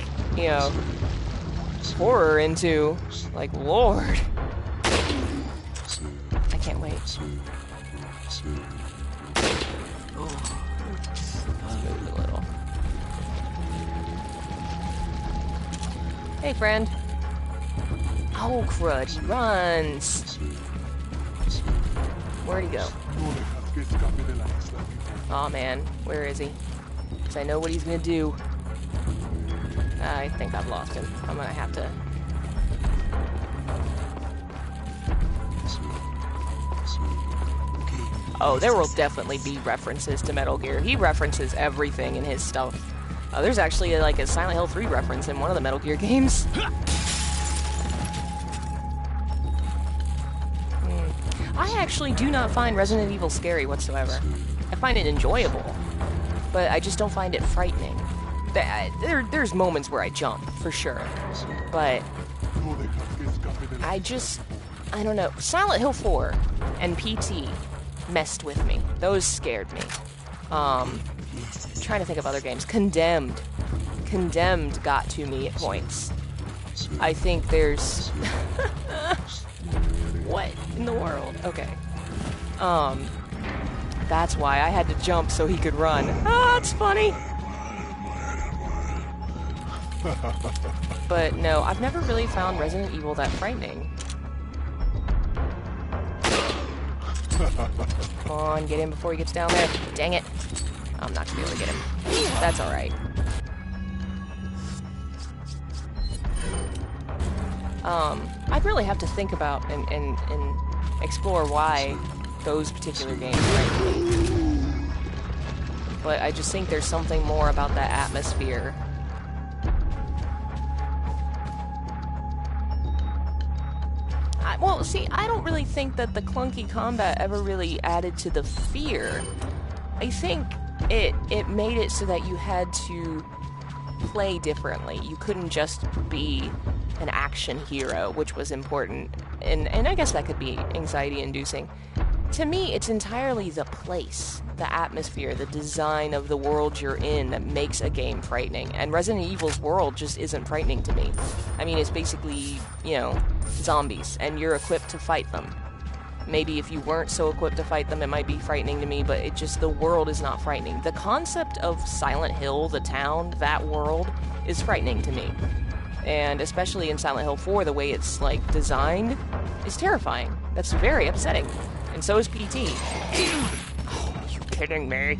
horror into? Like, Lord. I can't wait. Hey, friend. Oh, crud, he runs. Where'd he go? Aw, man, where is he? Because I know what he's gonna do. I think I've lost him. I'm gonna have to... Oh, there will definitely be references to Metal Gear. He references everything in his stuff. There's actually like a Silent Hill 3 reference in one of the Metal Gear games. I actually do not find Resident Evil scary whatsoever. I find it enjoyable, but I just don't find it frightening. There's moments where I jump, for sure, but I don't know. Silent Hill 4 and PT messed with me. Those scared me. Trying to think of other games. Condemned got to me at points. I think there's... What in the world? Okay. That's why I had to jump so he could run. Ah, it's funny. But no, I've never really found Resident Evil that frightening. Come on, get him before he gets down there. Dang it. I'm not gonna be able to get him. That's alright. I'd really have to think about and explore why those particular games frighten me. But I just think there's something more about that atmosphere. Well, see, I don't really think that the clunky combat ever really added to the fear. I think it made it so that you had to play differently. You couldn't just be an action hero, which was important. And I guess that could be anxiety-inducing. To me, it's entirely the place, the atmosphere, the design of the world you're in that makes a game frightening. And Resident Evil's world just isn't frightening to me. I mean, it's basically, you know, zombies, and you're equipped to fight them. Maybe if you weren't so equipped to fight them, it might be frightening to me, but it just, the world is not frightening. The concept of Silent Hill, the town, that world, is frightening to me. And especially in Silent Hill 4, the way it's, like, designed is terrifying. That's very upsetting. And so is PT. Oh, are you kidding me?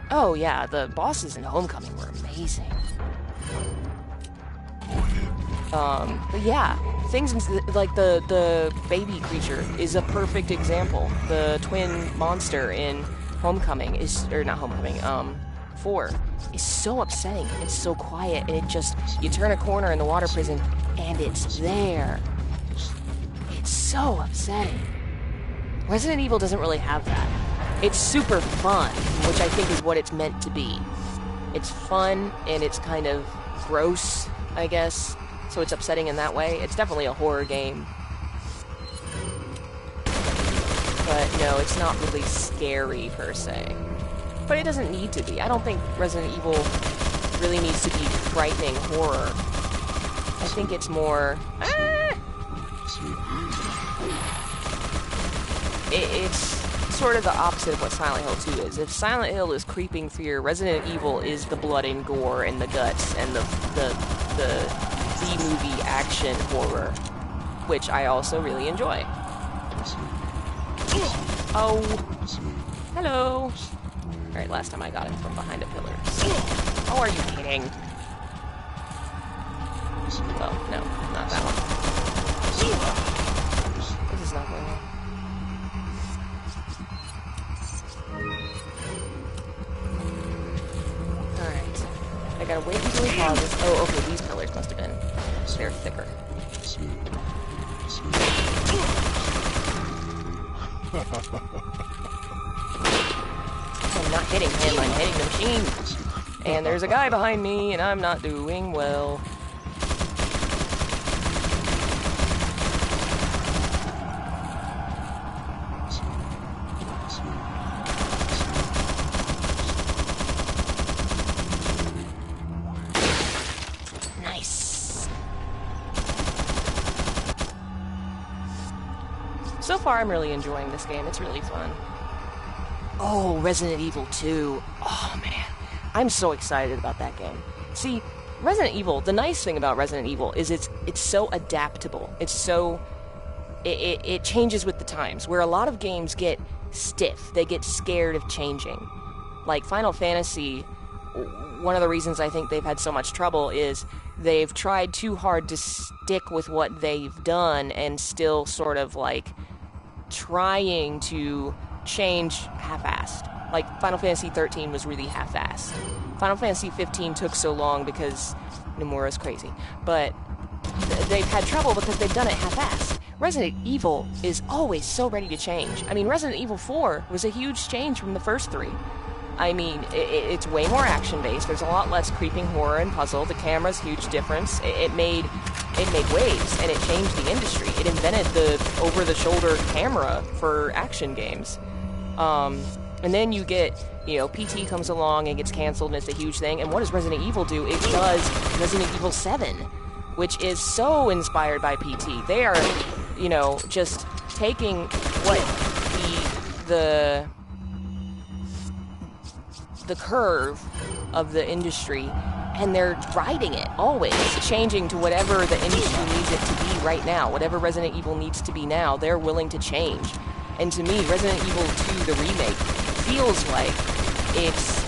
Oh yeah, the bosses in Homecoming were amazing. But yeah, things like the baby creature is a perfect example. The twin monster in Homecoming is, or not Homecoming, 4 is so upsetting. It's so quiet, and it just, you turn a corner in the water prison, and it's there. It's so upsetting. Resident Evil doesn't really have that. It's super fun, which I think is what it's meant to be. It's fun, and it's kind of gross, I guess, so it's upsetting in that way. It's definitely a horror game. But no, it's not really scary, per se. But it doesn't need to be. I don't think Resident Evil really needs to be frightening horror. I think it's more... It's sort of the opposite of what Silent Hill 2 is. If Silent Hill is creeping fear, Resident Evil is the blood and gore and the guts and the B-movie action horror, which I also really enjoy. Oh. Hello. Alright, last time I got him from behind a pillar. Oh, are you kidding? Well, no, not that one. This is not going well. Alright. I gotta wait until he pauses. Oh, okay, these pillars must have been. They're thicker. I'm not hitting him, I'm hitting the machine. And there's a guy behind me, and I'm not doing well. Nice. So far, I'm really enjoying this game. It's really fun. Oh, Resident Evil 2. Oh, man. I'm so excited about that game. See, Resident Evil, the nice thing about Resident Evil is it's so adaptable. It's so... It changes with the times, where a lot of games get stiff. They get scared of changing. Like Final Fantasy, one of the reasons I think they've had so much trouble is they've tried too hard to stick with what they've done and still sort of, like, trying to change half-assed. Like, Final Fantasy 13 was really half-assed. Final Fantasy 15 took so long because Nomura's crazy. But they've had trouble because they've done it half-assed. Resident Evil is always so ready to change. I mean, Resident Evil 4 was a huge change from the first 3. I mean, it's way more action-based. There's a lot less creeping horror and puzzle. The camera's huge difference. It made waves, and it changed the industry. It invented the over-the-shoulder camera for action games. And then you get, you know, PT comes along and gets canceled, and it's a huge thing. And what does Resident Evil do? It does Resident Evil 7, which is so inspired by PT. They are, you know, just taking what the curve of the industry and they're riding it, always, changing to whatever the industry needs it to be right now. Whatever Resident Evil needs to be now, they're willing to change. And to me, Resident Evil 2, the remake, feels like it's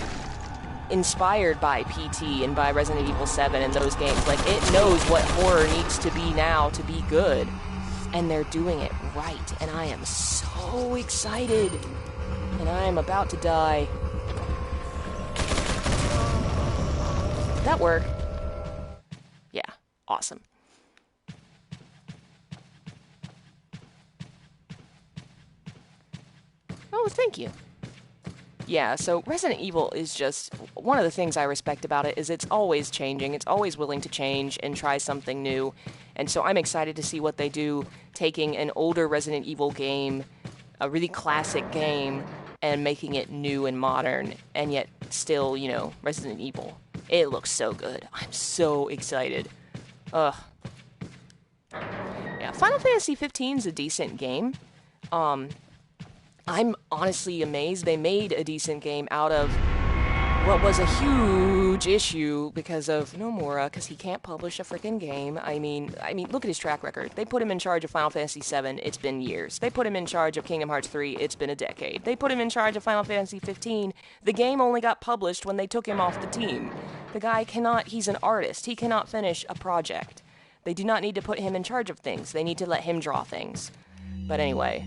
inspired by PT and by Resident Evil 7 and those games. Like, it knows what horror needs to be now to be good. And they're doing it right. And I am so excited. And I am about to die. Did that work? Yeah, awesome. Oh, thank you. Yeah, so Resident Evil is just, one of the things I respect about it is it's always changing, it's always willing to change and try something new, and so I'm excited to see what they do, taking an older Resident Evil game, a really classic game, and making it new and modern, and yet still, you know, Resident Evil. It looks so good. I'm so excited. Ugh. Yeah, Final Fantasy 15 is a decent game. I'm honestly amazed they made a decent game out of what was a huge issue because of Nomura, because he can't publish a freaking game. I mean, look at his track record. They put him in charge of Final Fantasy 7, it's been years. They put him in charge of Kingdom Hearts 3, it's been a decade. They put him in charge of Final Fantasy 15, the game only got published when they took him off the team. The guy cannot, he's an artist, he cannot finish a project. They do not need to put him in charge of things, they need to let him draw things. But anyway,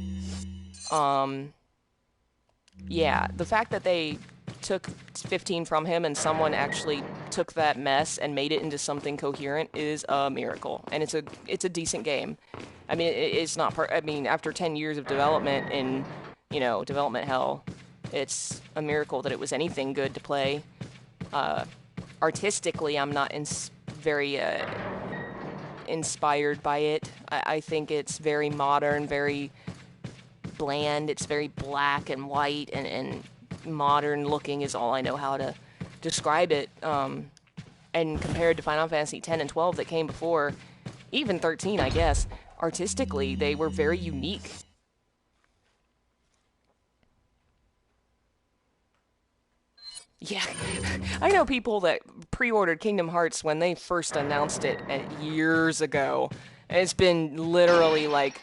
yeah, the fact that they took 15 from him and someone actually took that mess and made it into something coherent is a miracle, and it's a decent game. I mean, it's not after 10 years of development in, you know, development hell, it's a miracle that it was anything good to play. Artistically, I'm not very inspired by it. I think it's very modern, very bland. It's very black and white and modern looking is all I know how to describe it. And compared to Final Fantasy 10 and 12 that came before, even 13, I guess, artistically, they were very unique. Yeah, I know people that pre-ordered Kingdom Hearts when they first announced it years ago. It's been literally like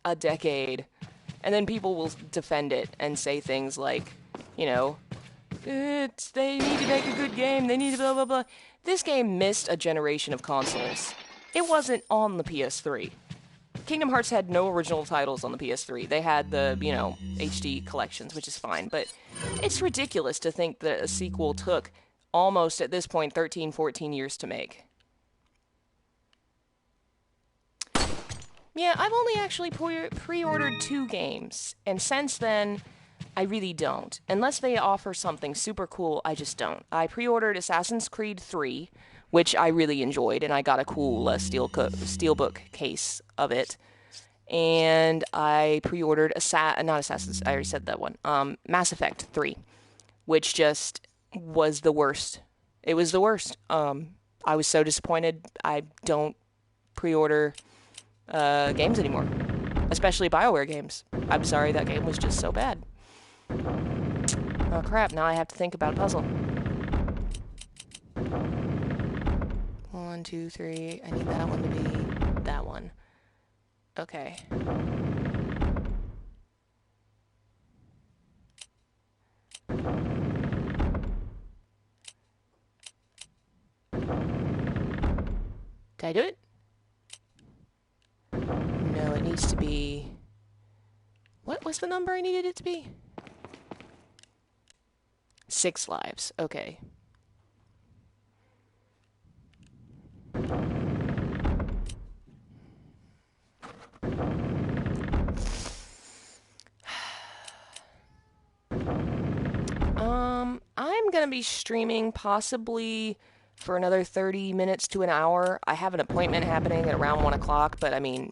a decade. And then people will defend it and say things like, you know, they need to make a good game, they need to blah, blah, blah. This game missed a generation of consoles. It wasn't on the PS3. Kingdom Hearts had no original titles on the PS3. They had the, you know, HD collections, which is fine. But it's ridiculous to think that a sequel took almost, at this point, 13, 14 years to make. Yeah, I've only actually pre-ordered 2 games, and since then, I really don't. Unless they offer something super cool, I just don't. I pre-ordered Assassin's Creed 3, which I really enjoyed, and I got a cool steelbook case of it. And I pre-ordered I already said that one. Mass Effect 3, which just was the worst. It was the worst. I was so disappointed. I don't pre-order games anymore, especially BioWare games. I'm sorry, that game was just so bad. Oh crap, now I have to think about a puzzle. 1, 2, 3, I need that one to be that one. Okay. Did I do it? No, it needs to be... What was the number I needed it to be? 6 lives. Okay. I'm gonna be streaming possibly for another 30 minutes to an hour. I have an appointment happening at around 1 o'clock, but I mean,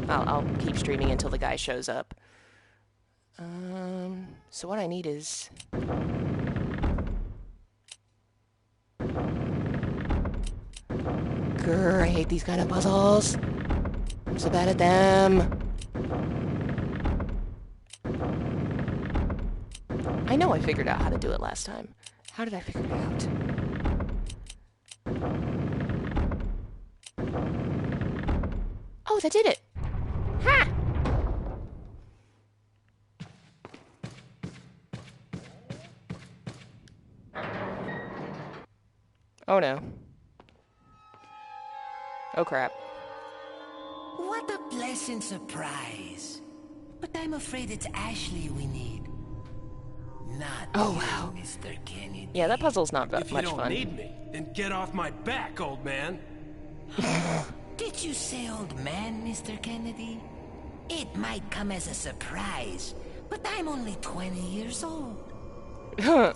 I'll keep streaming until the guy shows up. So what I need is... Grr, I hate these kind of puzzles. I'm so bad at them. I know I figured out how to do it last time. How did I figure it out? Oh, that did it! Ha! Oh no. Oh crap. What a pleasant surprise. But I'm afraid it's Ashley we need. Not Oh, you, wow. Mr. Kennedy. Yeah, that puzzle's not If you much don't fun. need me, then get off my back, old man. Did you say old man, Mr. Kennedy? It might come as a surprise, but I'm only 20 years old.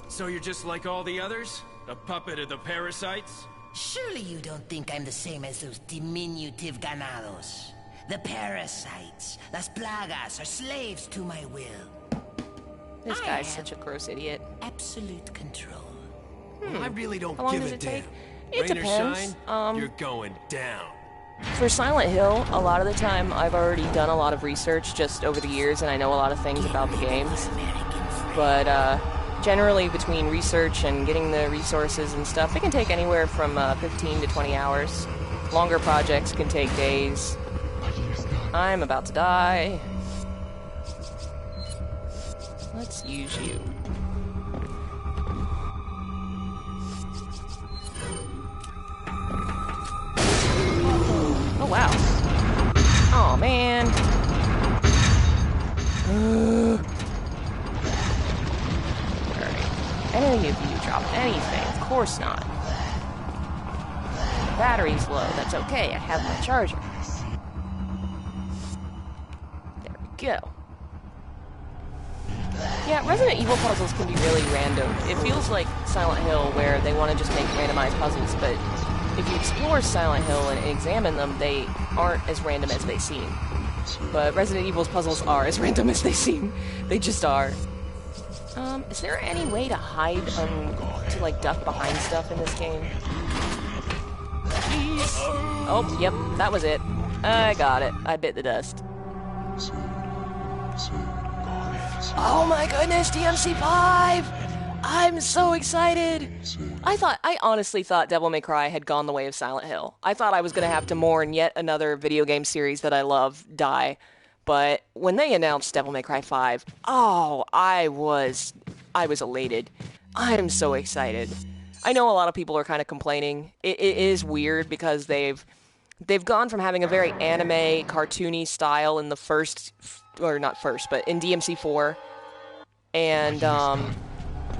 So you're just like all the others? A puppet of the parasites? Surely you don't think I'm the same as those diminutive ganados. The parasites, las plagas, are slaves to my will. This I guy's have such a gross idiot. absolute control. Well, I really don't How long give does a it damn. take? It Rain depends. or shine, you're going down. For Silent Hill, a lot of the time I've already done a lot of research just over the years, and I know a lot of things about the games. But generally, between research and getting the resources and stuff, it can take anywhere from 15 to 20 hours. Longer projects can take days. I'm about to die. Let's use you. Oh, wow. Oh, man. Alright. Any of you drop anything? Of course not. Battery's low. That's okay. I have my charger. There we go. Yeah, Resident Evil puzzles can be really random. It feels like Silent Hill, where they want to just make randomized puzzles, but if you explore Silent Hill and examine them, they aren't as random as they seem. But Resident Evil's puzzles are as random as they seem. They just are. Is there any way to hide, to like duck behind stuff in this game? Please. Oh, yep, that was it. I got it. I bit the dust. Oh my goodness, DMC5! I'm so excited! I honestly thought Devil May Cry had gone the way of Silent Hill. I thought I was gonna have to mourn yet another video game series that I love die. But when they announced Devil May Cry 5, oh, I was elated. I'm so excited. I know a lot of people are kind of complaining. It is weird because they've gone from having a very anime, cartoony style in the first, or not first, but in DMC4, and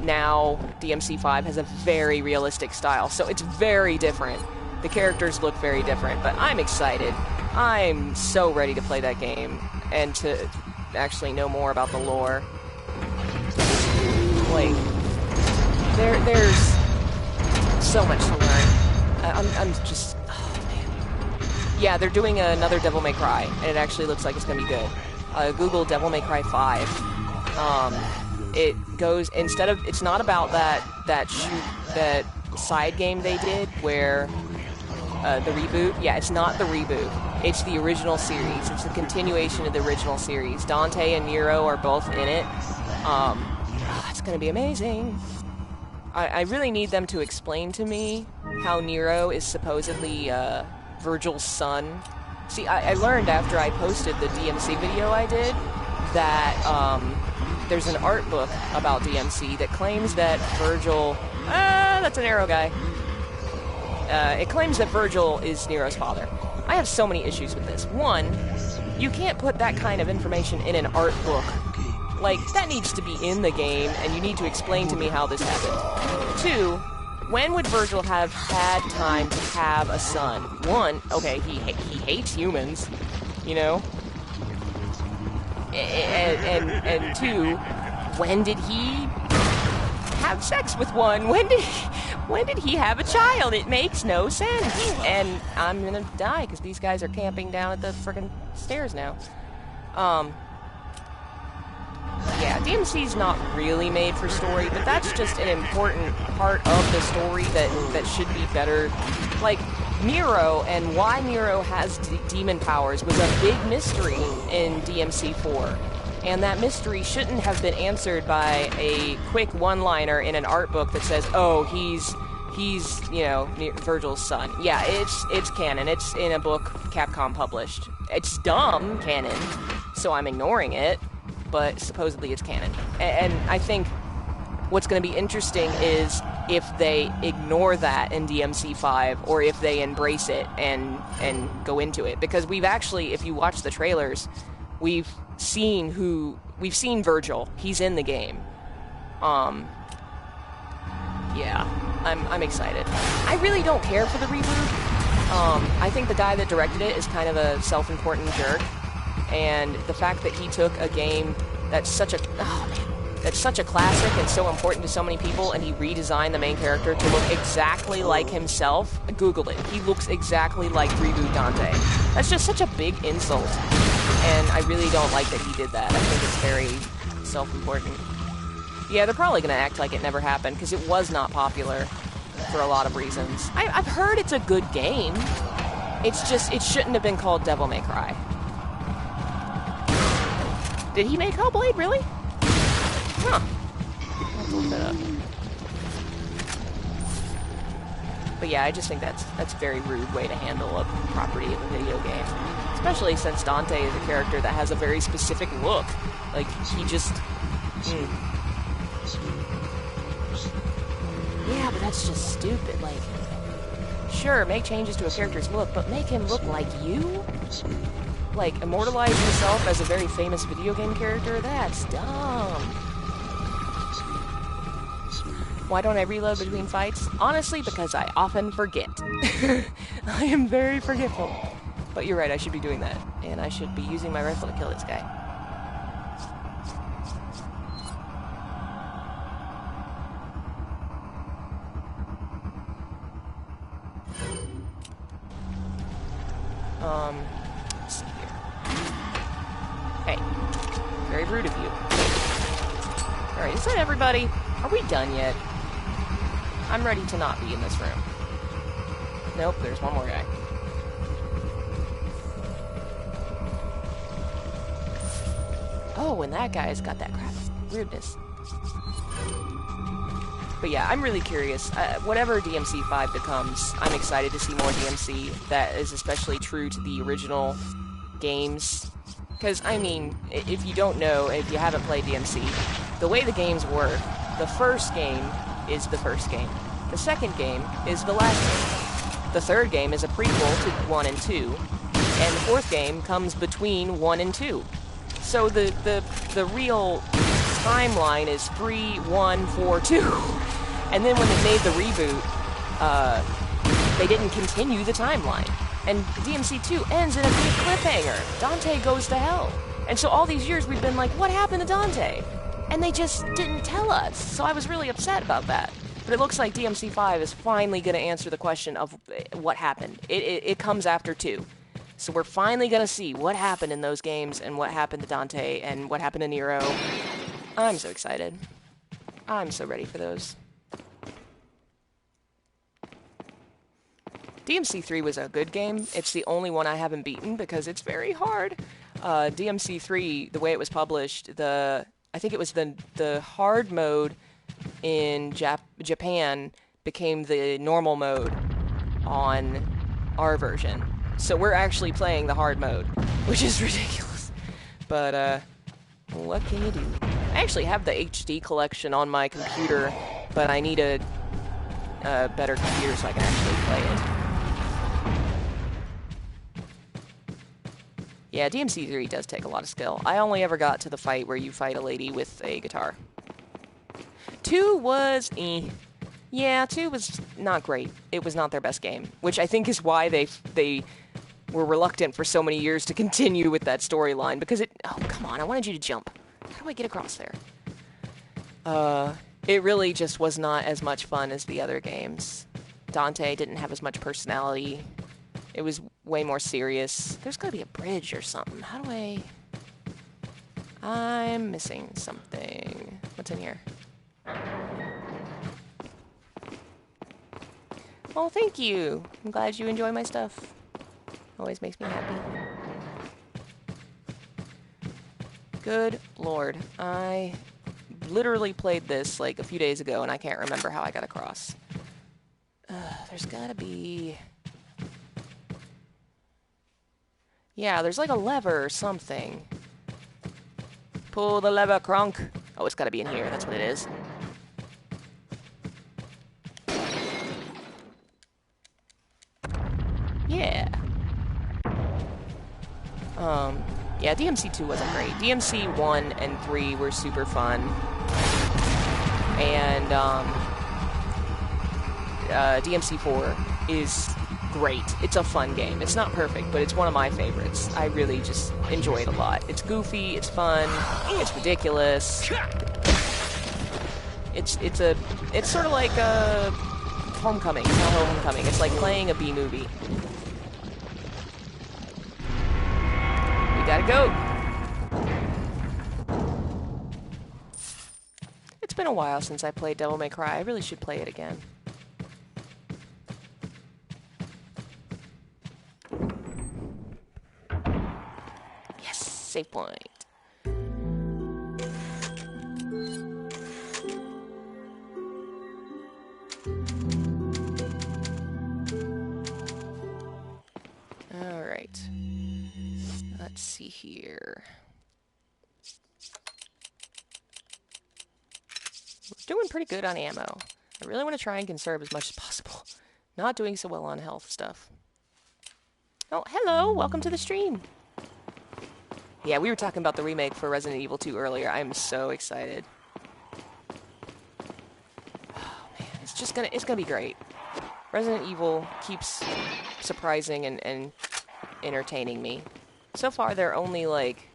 now DMC5 has a very realistic style, so it's very different. The characters look very different, but I'm excited. I'm so ready to play that game and to actually know more about the lore. Like, there's so much to learn. I'm just, oh man. Yeah, they're doing another Devil May Cry, and it actually looks like it's gonna be good. Google Devil May Cry 5. It goes, instead of, it's not about that side game they did where the reboot. Yeah, it's not the reboot. It's the original series. It's the continuation of the original series. Dante and Nero are both in it. It's gonna be amazing. I really need them to explain to me how Nero is supposedly Virgil's son. See, I learned after I posted the DMC video I did that there's an art book about DMC that claims that Virgil... that's an arrow guy. It claims that Virgil is Nero's father. I have so many issues with this. One, you can't put that kind of information in an art book. Like, that needs to be in the game, and you need to explain to me how this happened. Two, when would Virgil have had time to have a son? One, okay, he hates humans, you know? And two, when did he have sex with one? When did he have a child? It makes no sense. And I'm gonna die because these guys are camping down at the friggin' stairs now. Yeah, DMC's not really made for story, but that's just an important part of the story that should be better. Like, Nero and why Nero has demon powers was a big mystery in DMC4. And that mystery shouldn't have been answered by a quick one-liner in an art book that says, oh, He's, you know, Virgil's son. Yeah, it's canon. It's in a book Capcom published. It's dumb canon, so I'm ignoring it, but supposedly it's canon. And I think what's going to be interesting is if they ignore that in DMC5 or if they embrace it and go into it. Because we've actually, if you watch the trailers, we've seen Virgil. He's in the game. Yeah, I'm excited. I really don't care for the reboot. I think the guy that directed it is kind of a self-important jerk, and the fact that he took a game that's such a classic and so important to so many people, and he redesigned the main character to look exactly like himself. Google it. He looks exactly like reboot Dante. That's just such a big insult, and I really don't like that he did that. I think it's very self-important. Yeah, they're probably going to act like it never happened, because it was not popular for a lot of reasons. I've heard it's a good game. It's just, it shouldn't have been called Devil May Cry. Did he make Hellblade, really? Huh. I'll have to look that up. But yeah, I just think that's a very rude way to handle a property of a video game. Especially since Dante is a character that has a very specific look. Like, he just... Yeah, but that's just stupid. Like, sure, make changes to a character's look, but make him look like you? Like, immortalize yourself as a very famous video game character? That's dumb. Why don't I reload between fights? Honestly, because I often forget. I am very forgetful. But you're right, I should be doing that. And I should be using my rifle to kill this guy. Let's see here. Hey. Very rude of you. Alright, is that everybody? Are we done yet? I'm ready to not be in this room. Nope, there's one more guy. Oh, and that guy's got that crap weirdness. But yeah, I'm really curious. Whatever DMC5 becomes, I'm excited to see more DMC that is especially true to the original games. Because, I mean, if you don't know, if you haven't played DMC, the way the games work, the first game is the first game. The second game is the last game. The third game is a prequel to 1 and 2. And the fourth game comes between 1 and 2. So the real timeline is 3, 1, 4, 2. And then when they made the reboot, they didn't continue the timeline. And DMC2 ends in a big cliffhanger. Dante goes to hell. And so all these years we've been like, what happened to Dante? And they just didn't tell us. So I was really upset about that. But it looks like DMC5 is finally going to answer the question of what happened. It comes after 2. So we're finally going to see what happened in those games and what happened to Dante and what happened to Nero. I'm so excited. I'm so ready for those. DMC3 was a good game. It's the only one I haven't beaten because it's very hard. DMC3, the way it was published, I think it was the hard mode in Japan became the normal mode on our version. So we're actually playing the hard mode, which is ridiculous. But, what can you do? I actually have the HD collection on my computer, but I need a better computer so I can actually play it. Yeah, DMC3 does take a lot of skill. I only ever got to the fight where you fight a lady with a guitar. 2 was Yeah, 2 was not great. It was not their best game, which I think is why they were reluctant for so many years to continue with that storyline, because oh, come on, I wanted you to jump. How do I get across there? It really just was not as much fun as the other games. Dante didn't have as much personality. It was way more serious. There's gotta be a bridge or something. How do I'm missing something. What's in here? Oh, thank you. I'm glad you enjoy my stuff. Always makes me happy. Good lord. I literally played this like a few days ago and I can't remember how I got across. There's gotta be... Yeah, there's like a lever or something. Pull the lever, Kronk. Oh, it's gotta be in here. That's what it is. Yeah. Yeah, DMC 2 wasn't great. DMC 1 and 3 were super fun. And, DMC 4 is great. It's a fun game. It's not perfect, but it's one of my favorites. I really just enjoy it a lot. It's goofy, it's fun, it's ridiculous. It's sort of like, Homecoming. It's not Homecoming. It's like playing a B-movie. Gotta go. It's been a while since I played Devil May Cry. I really should play it again. Yes, save point. All right. Let's see here. We're doing pretty good on ammo. I really want to try and conserve as much as possible. Not doing so well on health stuff. Oh, hello! Welcome to the stream! Yeah, we were talking about the remake for Resident Evil 2 earlier. I'm so excited. Oh, man, it's gonna be great. Resident Evil keeps surprising and entertaining me. So far, their only, like,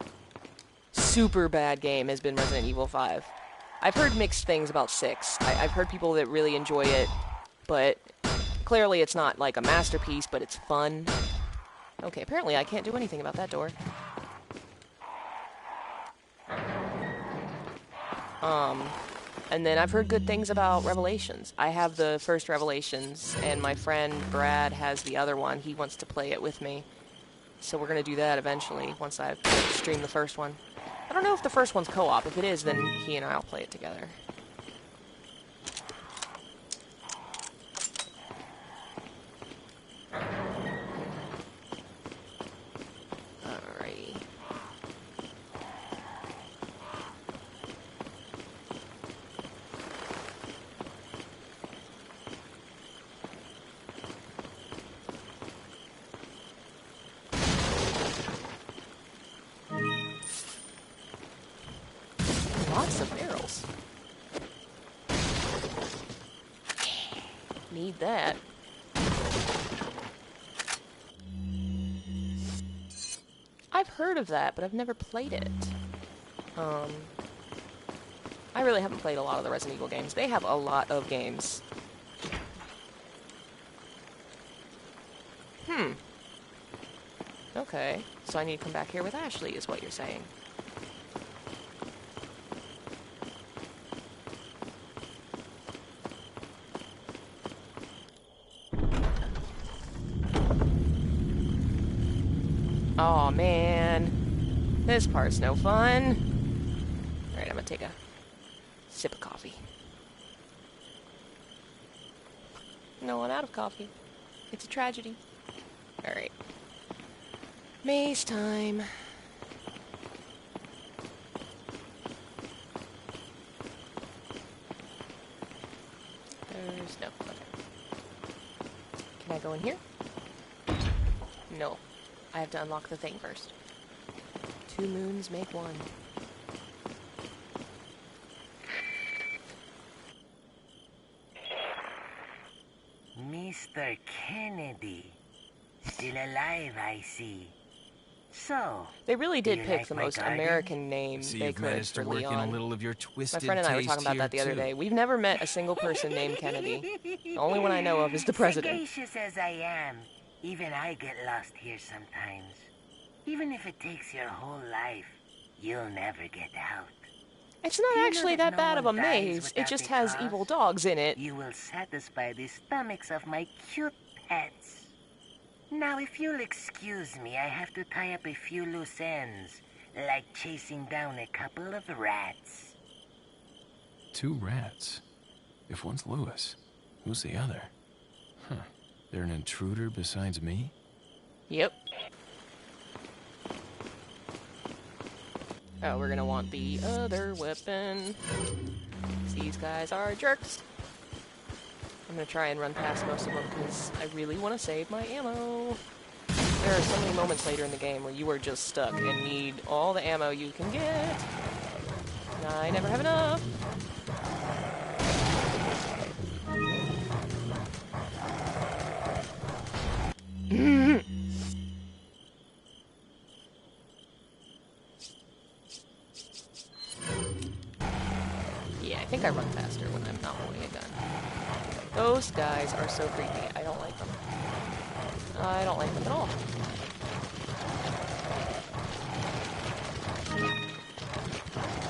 super bad game has been Resident Evil 5. I've heard mixed things about 6. I've heard people that really enjoy it, but clearly it's not, like, a masterpiece, but it's fun. Okay, apparently I can't do anything about that door. And then I've heard good things about Revelations. I have the first Revelations, and my friend Brad has the other one. He wants to play it with me. So we're going to do that eventually, once I've streamed the first one. I don't know if the first one's co-op. If it is, then he and I will play it together. Alrighty. Lots of barrels. Need that. I've heard of that, but I've never played it. I really haven't played a lot of the Resident Evil games. They have a lot of games. Okay, so I need to come back here with Ashley, is what you're saying. Aw, man. This part's no fun. Alright, I'm gonna take a sip of coffee. No, I'm out of coffee. It's a tragedy. Alright. Maze time. There's no. Okay. Can I go in here? No. I have to unlock the thing first. 2 moons make 1. Mr. Kennedy. Still alive, I see. So, they really did you pick like the my most garden? American name See, they you've could managed for to work in a Leon. little of your My twisted friend and I were taste talking about here, that the other too. day. We've never met a single person named Kennedy. The only one I know of is the president. Sagacious as I am, even I get lost here sometimes. Even if it takes your whole life, you'll never get out. It's not Do you know actually that that no bad of a one dies maze. It without just a has cause? evil dogs in it. You will satisfy the stomachs of my cute pets. Now, if you'll excuse me, I have to tie up a few loose ends, like chasing down a couple of rats. 2 rats. If one's Lewis, who's the other? They're an intruder besides me? Yep. Oh, we're gonna want the other weapon. These guys are jerks. I'm gonna try and run past most of them because I really want to save my ammo. There are so many moments later in the game where you are just stuck and need all the ammo you can get. And I never have enough. Yeah, I think I run faster when I'm not holding a gun. Those guys are so creepy. I don't like them. I don't like them at all.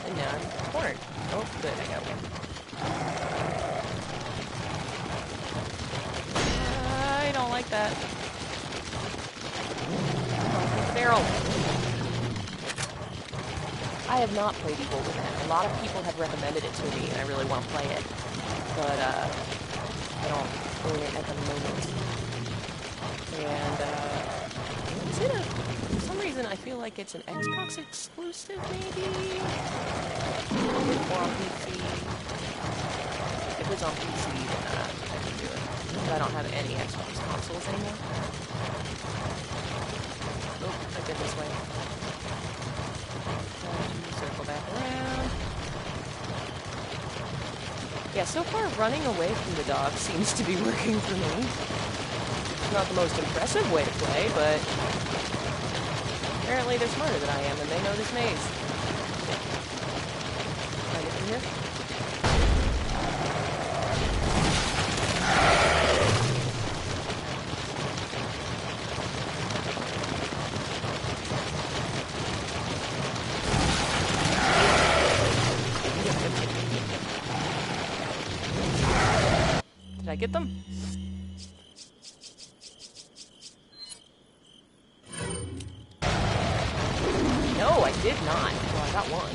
And now I'm cornered. Oh, good, I got one. I don't like that. Oh, the barrel. I have not played Evil Within. A lot of people have recommended it to me, and I really want to play it. But, I don't own it at the moment. And, is it for some reason, I feel like it's an Xbox exclusive, maybe? Or on PC. If it's on PC, then, I can do it. But I don't have any Xbox consoles anymore. Oh, I did this way. Circle back around. Yeah, so far running away from the dog seems to be working for me. It's not the most impressive way to play, but apparently they're smarter than I am and they know this maze. Can I get through here? Did I get them? No, I did not. Well, I got one.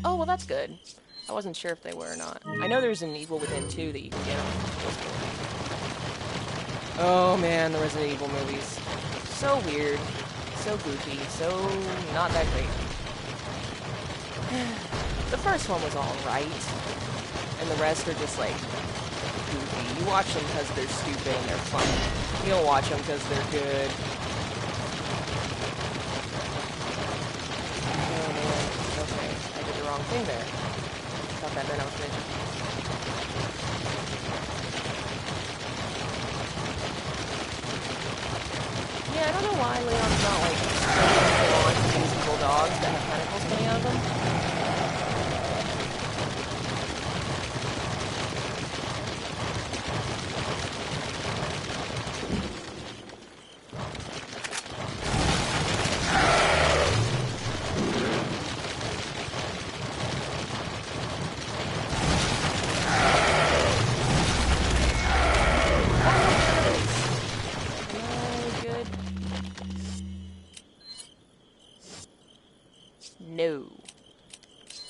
Oh, well, that's good. I wasn't sure if they were or not. I know there's an Evil Within 2 that you can get on. Oh, man, the Resident Evil movies. So weird. So goofy. So not that great. The first one was alright. And the rest are just, like, goofy. You watch them because they're stupid and they're funny. You don't watch them because they're good. Oh, man. Okay, I did the wrong thing there. Thought that meant I was gonna... Yeah, I don't know why Leon's not, like, on musical dogs that have tentacles coming out of them. No.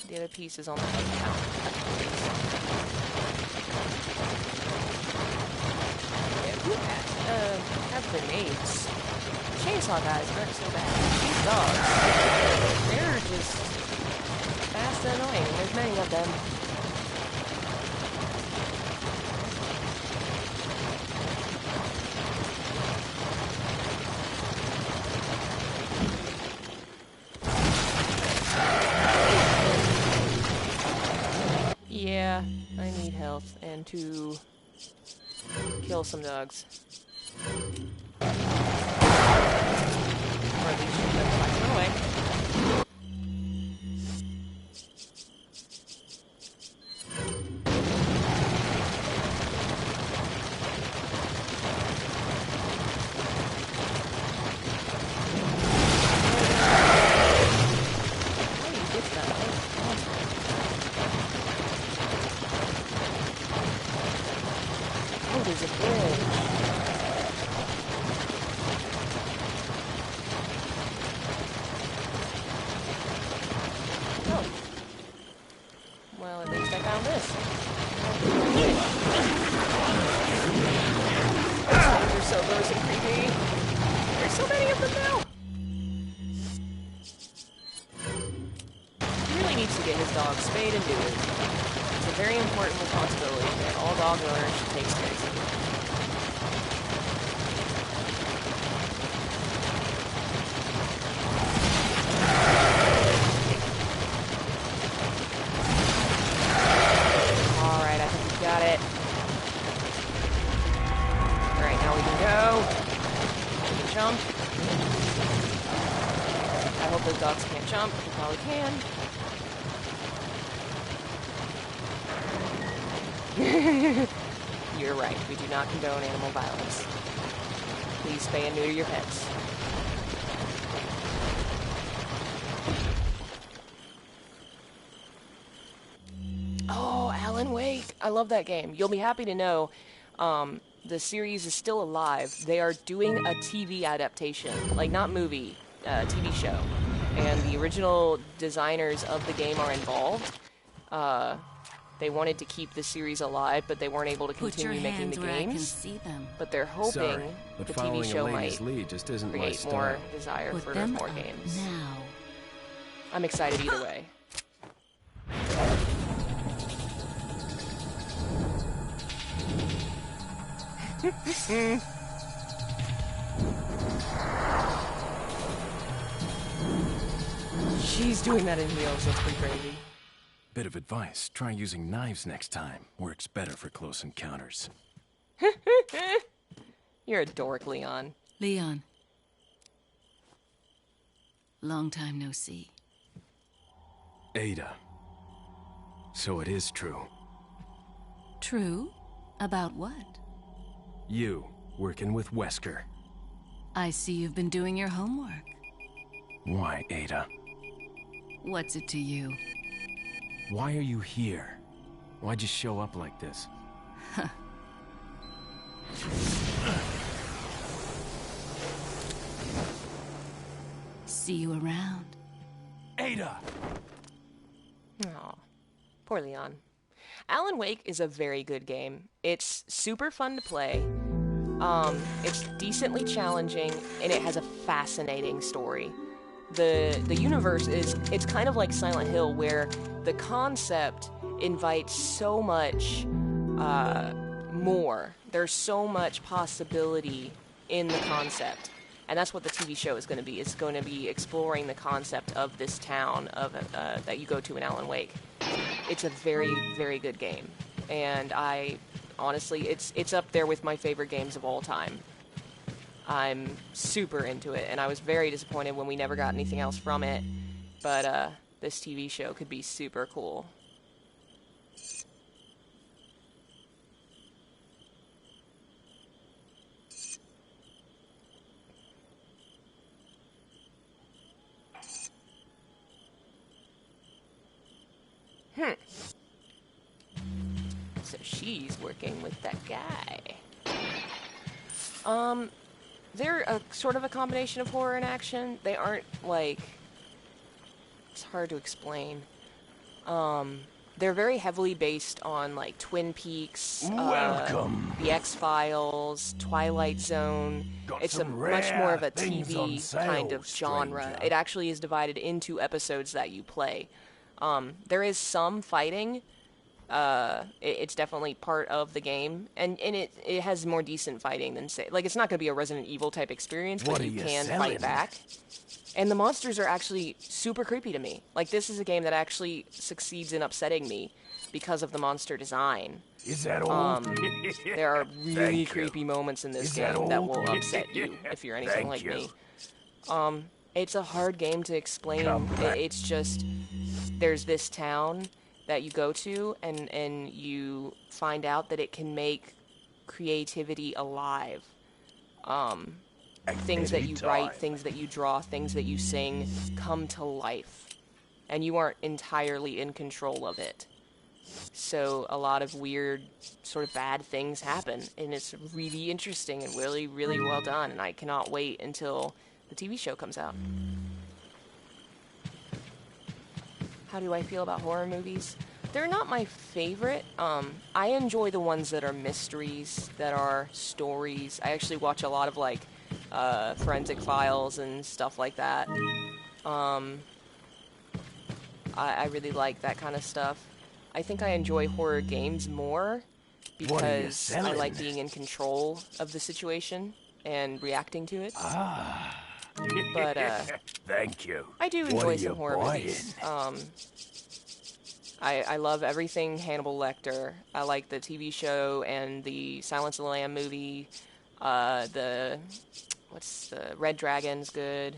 The other piece is on the account. Yeah, who have grenades? Chainsaw guys aren't so bad. These dogs, they're just fast and annoying. There's many of them. Yeah, I need health and to kill some dogs. Or at least shoot them if I run away. How do you get that? Oh, there's a bridge. Oh. Well, at least I found this. so gross and creepy. There's so many of them now. He really needs to get his dog spayed and neutered. It's a very important responsibility that all dog owners should take seriously. Alright, I think we got it. Alright, now we can go. We can jump. I hope those dogs can't jump. They probably can. You're right. We do not condone animal violence. Please spay and neuter your pets. Oh, Alan Wake. I love that game. You'll be happy to know the series is still alive. They are doing a TV adaptation. Like, not movie, TV show. And the original designers of the game are involved. They wanted to keep the series alive, but they weren't able to continue making the games. I can see them. But they're hoping the TV show might lead just isn't create more desire for more games. Now. I'm excited either way. She's doing that in heels, that's pretty crazy. Bit of advice, try using knives next time. Works better for close encounters. You're a dork, Leon. Leon. Long time no see. Ada. So it is true. True? About what? You, working with Wesker. I see you've been doing your homework. Why, Ada? What's it to you? Why are you here? Why'd you show up like this? See you around. Ada! Aw, poor Leon. Alan Wake is a very good game. It's super fun to play. It's decently challenging, and it has a fascinating story. The universe it's kind of like Silent Hill, where the concept invites so much more. There's so much possibility in the concept. And that's what the TV show is going to be. It's going to be exploring the concept of this town that you go to in Alan Wake. It's a very, very good game. And honestly, it's up there with my favorite games of all time. I'm super into it, and I was very disappointed when we never got anything else from it. But this TV show could be super cool. So she's working with that guy. They're a sort of a combination of horror and action. They aren't like... It's hard to explain. They're very heavily based on like Twin Peaks, Welcome. The X-Files, Twilight Zone. It's a much more of a TV kind of genre. stranger. It actually is divided into episodes that you play. There is some fighting. It's definitely part of the game, and it has more decent fighting than, say, like, it's not going to be a Resident Evil type experience, but you can fight back. And the monsters are actually super creepy to me. Like, this is a game that actually succeeds in upsetting me because of the monster design. Is that all? There are really Thank creepy you. moments in this Is that game that all? will upset you if you're anything like Thank me. you. It's a hard game to explain. Come back. It's just, there's this town that you go to, and you find out that it can make creativity alive. Things that you write, things that you draw, things that you sing come to life. And you aren't entirely in control of it. So a lot of weird, sort of bad things happen. And it's really interesting and really, really well done. And I cannot wait until the TV show comes out. How do I feel about horror movies? They're not my favorite. I enjoy the ones that are mysteries, that are stories. I actually watch a lot of, like, Forensic Files and stuff like that. I really like that kind of stuff. I think I enjoy horror games more because I like being in control of the situation and reacting to it. But, Thank you. I do enjoy some horror movies. I love everything Hannibal Lecter. I like the TV show and the Silence of the Lamb movie. What's the Red Dragon's good.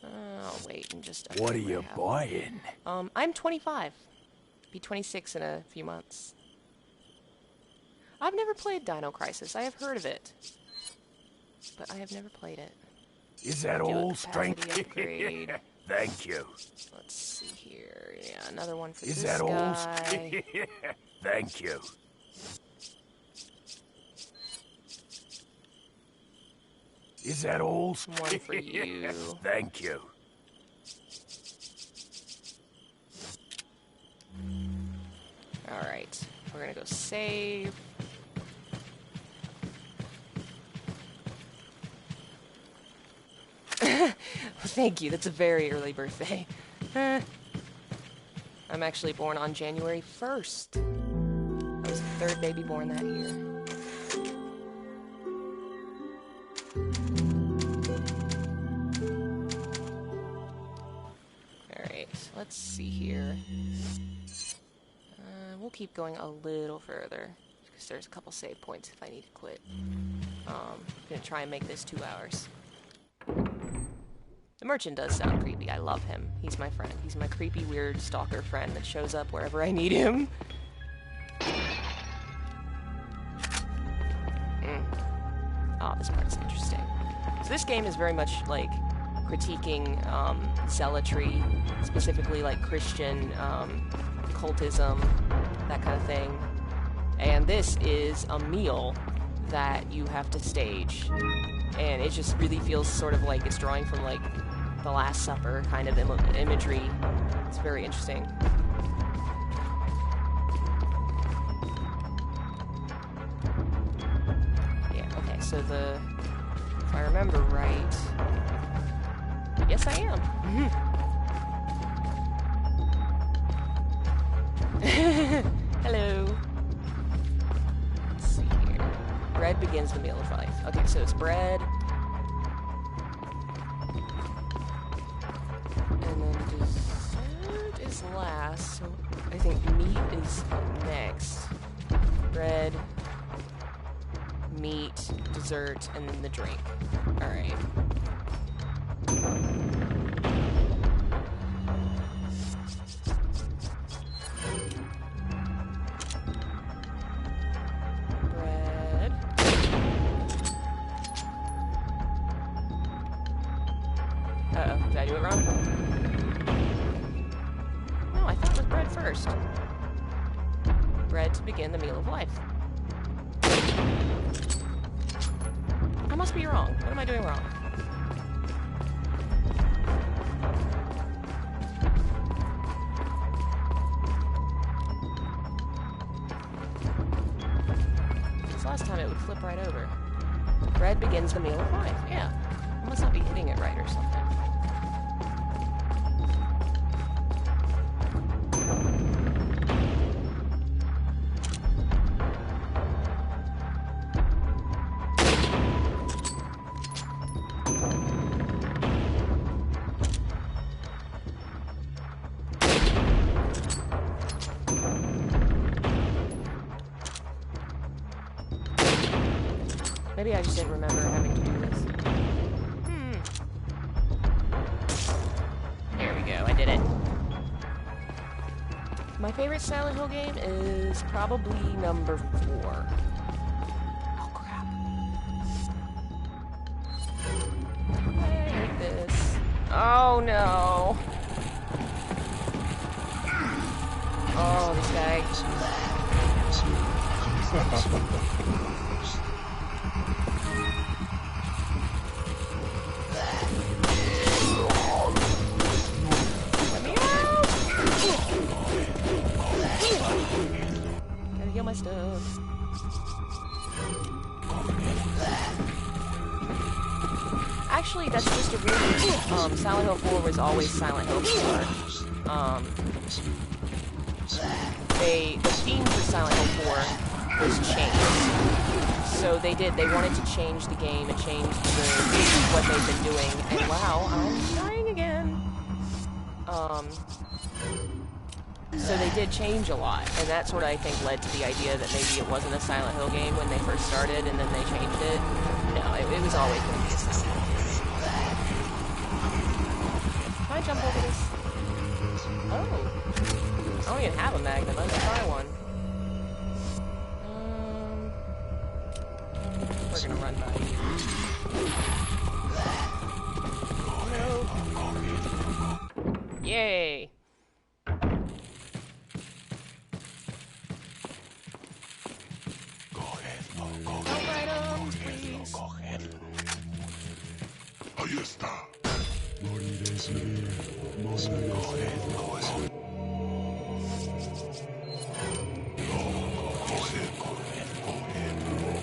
I'll wait and just. What are you buying? I'm 25. Be 26 in a few months. I've never played Dino Crisis. I have heard of it, but I have never played it. Is that all strength? Upgrade. Thank you. Let's see here. Yeah, another one for Is this that all? guy. Thank you. Is that all? One for you. Thank you. Alright, we're gonna go save. Thank you, that's a very early birthday. I'm actually born on January 1st. I was the third baby born that year. Alright, let's see here. We'll keep going a little further, because there's a couple save points if I need to quit. I'm gonna try and make this 2 hours. The merchant does sound creepy. I love him. He's my friend. He's my creepy, weird stalker friend that shows up wherever I need him. Oh, this part's interesting. So this game is very much like critiquing zealotry, specifically like Christian cultism, that kind of thing. And this is a meal that you have to stage. And it just really feels sort of like it's drawing from like the Last Supper kind of imagery. It's very interesting. Yeah, okay, so if I remember right, yes I am. Hello. Let's see here. Bread begins the meal of life. Okay, so it's bread. And then dessert is last. So I think meat is next. Bread, meat, dessert, and then the drink. Alright. Uh-oh, did I do it wrong? No, I thought it was bread first. Bread to begin the meal of life. I must be wrong. What am I doing wrong? Because last time it would flip right over. Bread begins the meal of life. Yeah. I must not be hitting it right or something. Maybe I just didn't remember having to do this. There we go, I did it. My favorite Silent Hill game is probably number 4. Oh crap. I hate this. Oh no. Oh, this guy. Let me out! my stuff. Actually, that's just a really, Silent Hill 4 was always Silent Hill 4. The theme for Silent Hill 4 was changed. So they wanted to change the game and change what they've been doing. And wow, I'm dying again. So they did change a lot, and that's what I think led to the idea that maybe it wasn't a Silent Hill game when they first started, and then they changed it. No, it was always going to be a Silent Hill game. Can I jump over this? Oh. I don't even have a magnet. Let's try one. We're gonna run by you. No. Yay! Ahí está.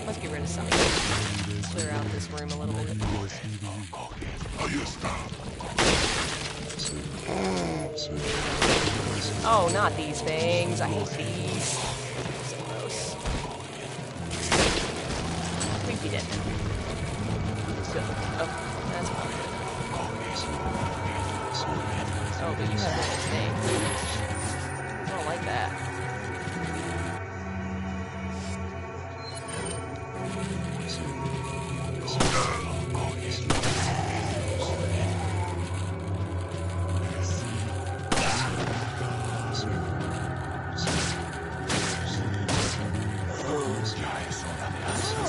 Let's get rid of some. Clear out this room a little bit. Ahí está. Oh, not these things. I hate these. So gross. I think we did. Good. Oh, that's fine. Oh, but you have those things. I don't like that.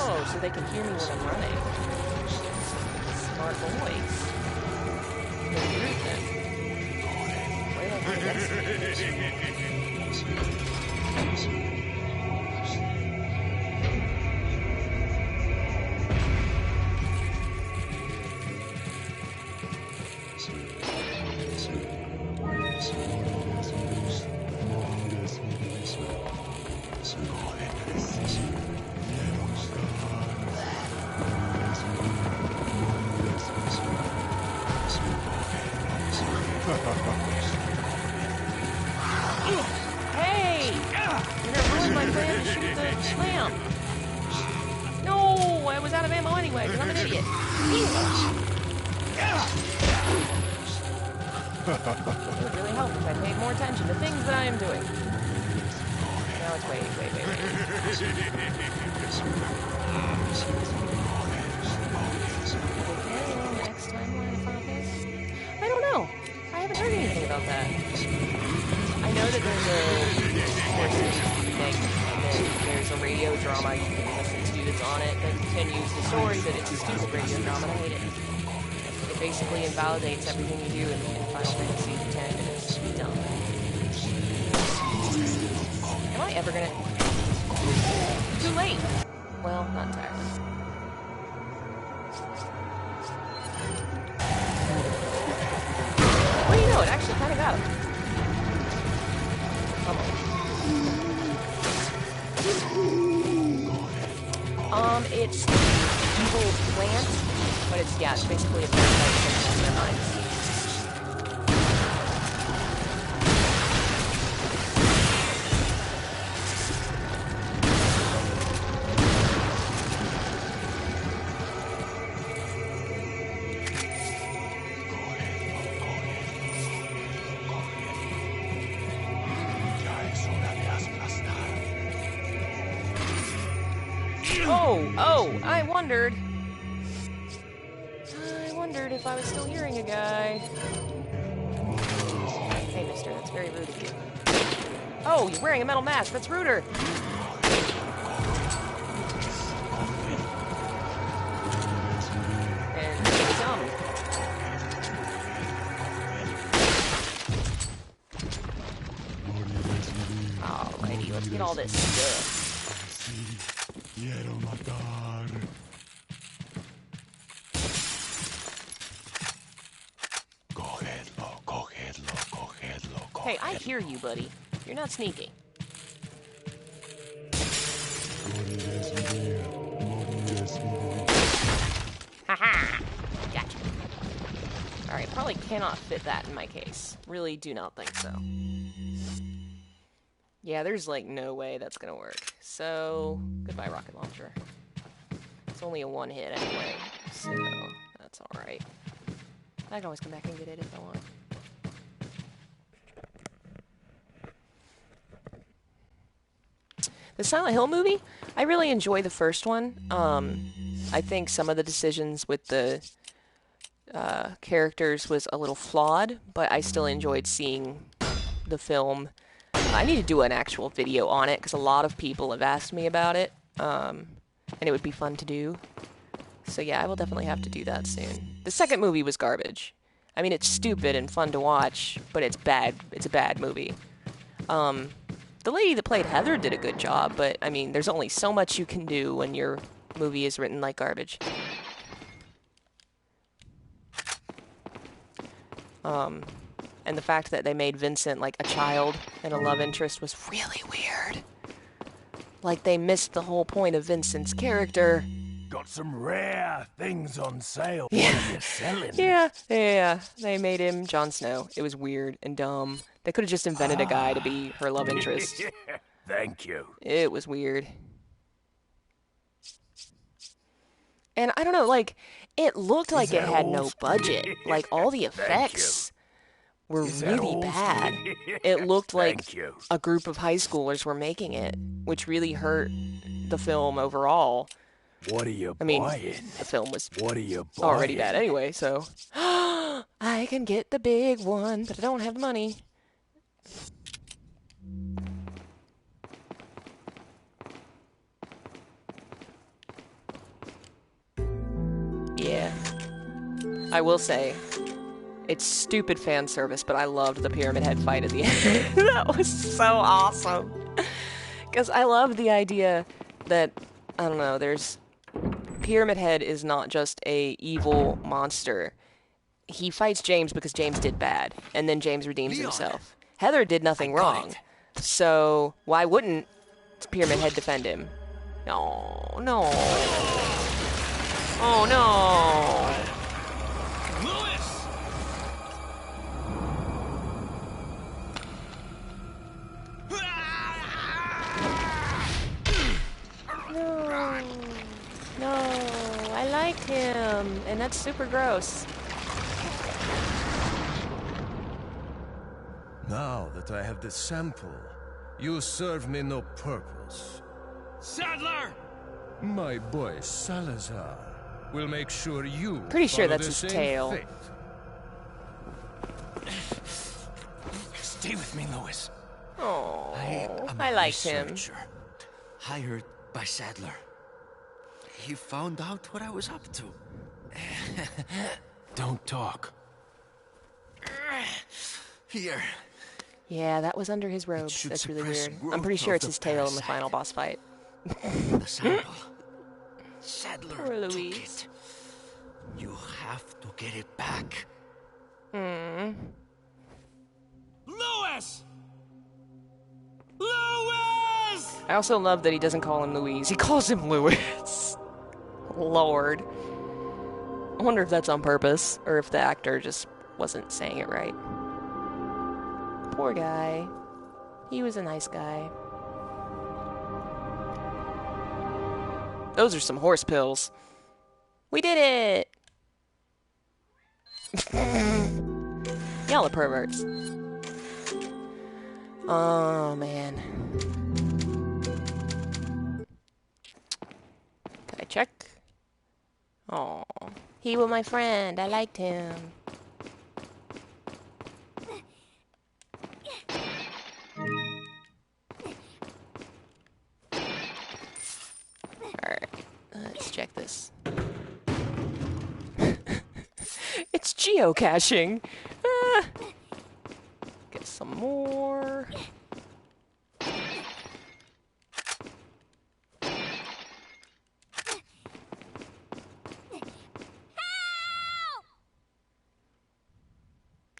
Oh, so they can hear me when I'm running. Smart boys. They're rude then. Where the heck is Hey! You're gonna ruin my plan to shoot the slam. No! I was out of ammo anyway, because I'm an idiot. It would really help if I paid more attention to things that I am doing. Now it's wait. Next time we're in a final phase? I don't know. I haven't heard anything about that. I know that there's of course, there's a radio drama you can listen to that's on it that continues the story, but it's a stupid radio drama, and I hate it. It basically invalidates everything you do in Final Fantasy X, and it's dumb. Am I ever gonna... Too late! Well, not entirely. What do you know? It actually kind of got him. It's evil plant, but it's basically a parasite in their minds. Oh, I wondered if I was still hearing a guy. Hey, mister, that's very rude of you. Oh, you're wearing a metal mask, that's ruder. And dumb. Alrighty, let's get all this stuff. Hey, I hear you, buddy. You're not sneaky. probably cannot fit that in my case. Really do not think so. Yeah, there's like no way that's gonna work. So, goodbye rocket launcher. It's only a one hit anyway, so that's alright. I can always come back and get it if I want. The Silent Hill movie, I really enjoy the first one. I think some of the decisions with the characters was a little flawed, but I still enjoyed seeing the film. I need to do an actual video on it because a lot of people have asked me about it, and it would be fun to do. So yeah, I will definitely have to do that soon. The second movie was garbage. I mean, it's stupid and fun to watch, but it's bad. It's a bad movie. The lady that played Heather did a good job, but I mean, there's only so much you can do when your movie is written like garbage. And the fact that they made Vincent like a child and a love interest was really weird. Like they missed the whole point of Vincent's character. Got some rare things on sale. Yeah. What are you selling? Yeah. They made him Jon Snow. It was weird and dumb. They could have just invented a guy to be her love interest. Thank you. It was weird. And I don't know, like, it looked like it had no budget. Like, all the effects were really bad. It looked like a group of high schoolers were making it, which really hurt the film overall. What are you buying? The film was already bad anyway, so... I can get the big one, but I don't have the money. Yeah. I will say, it's stupid fan service, but I loved the Pyramid Head fight at the end. That was so awesome. Because I love the idea that, I don't know, Pyramid Head is not just a evil monster. He fights James because James did bad, and then James redeems himself. Heather did nothing wrong, so why wouldn't Pyramid Head defend him? No. Oh no! Lewis! No, I like him, and that's super gross. Now that I have the sample, you serve me no purpose. Sadler! My boy Salazar will make sure you Pretty sure follow that's the his same tail. fate. Stay with me, Lewis. Oh, I'm I a liked him. researcher, hired by Sadler. He found out what I was up to. Don't talk. Here. Yeah, that was under his robes. should That's really suppress weird. I'm growth pretty sure of it's the his tail in the parasite. final boss fight. The sample. Sadler Poor took Louise. it. You have to get it back. Lewis! Lewis! I also love that he doesn't call him Louise. He calls him Lewis. Lord. I wonder if that's on purpose, or if the actor just wasn't saying it right. Poor guy. He was a nice guy. Those are some horse pills. We did it! Y'all are perverts. Oh, man. Can I check? Oh, he was my friend. I liked him. Alright, let's check this. It's geocaching. Get some more.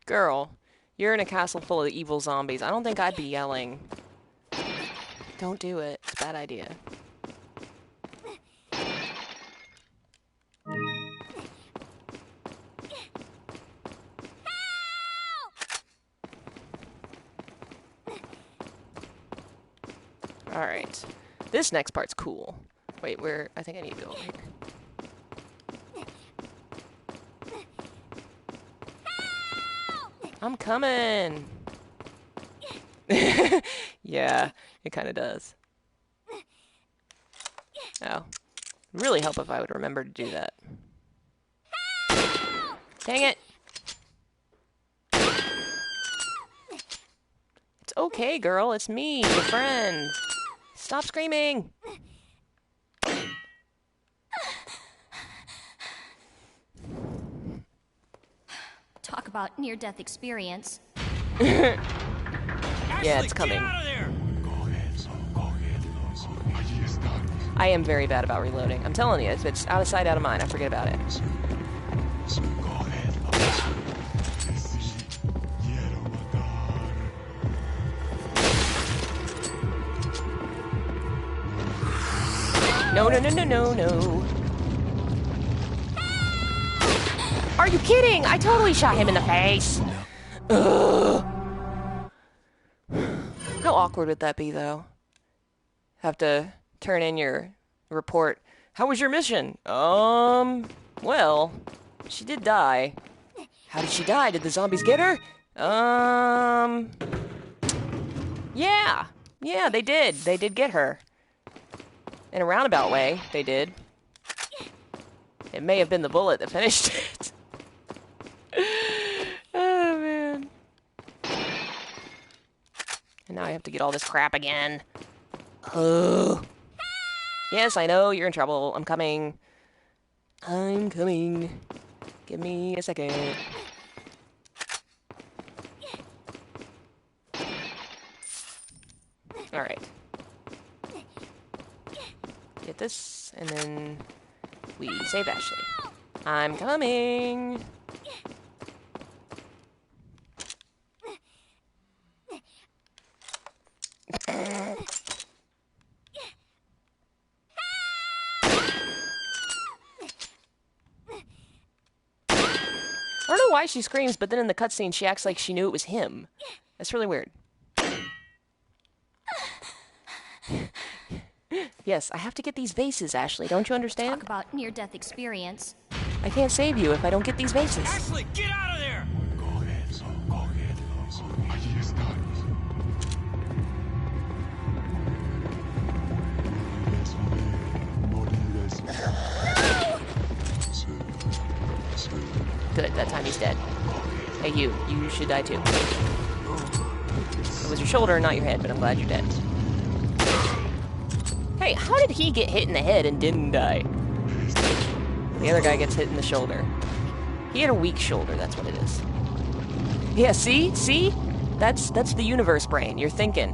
Girl, you're in a castle full of evil zombies. I don't think I'd be yelling. Don't do it. It's a bad idea. Alright. This next part's cool. Wait, where? I think I need to go over here. I'm coming! Yeah, it kind of does. Oh. It'd really help if I would remember to do that. Dang it! It's okay, girl. It's me, your friend. Stop screaming! Talk about near-death experience. Yeah, it's coming. I am very bad about reloading. I'm telling you, if it's out of sight, out of mind, I forget about it. No, no, no, no, no, no. Are you kidding? I totally shot him in the face. Ugh. How awkward would that be, though? Have to turn in your report. How was your mission? Well, she did die. How did she die? Did the zombies get her? Yeah. Yeah, they did. They did get her. In a roundabout way, they did. It may have been the bullet that finished it. Oh, man. And now I have to get all this crap again. Oh. Yes, I know, you're in trouble. I'm coming. I'm coming. Give me a second. Alright. Get this, and then we save Ashley. I'm coming! I don't know why she screams, but then in the cutscene she acts like she knew it was him. That's really weird. Yes, I have to get these vases, Ashley. Don't you understand? Talk about near-death experience. I can't save you if I don't get these vases. Ashley, get out of there! Good, that time he's dead. Hey, you should die too. It was your shoulder, not your head, but I'm glad you're dead. Hey, how did he get hit in the head and didn't die? The other guy gets hit in the shoulder. He had a weak shoulder, that's what it is. Yeah, see? See? That's the universe brain. You're thinking,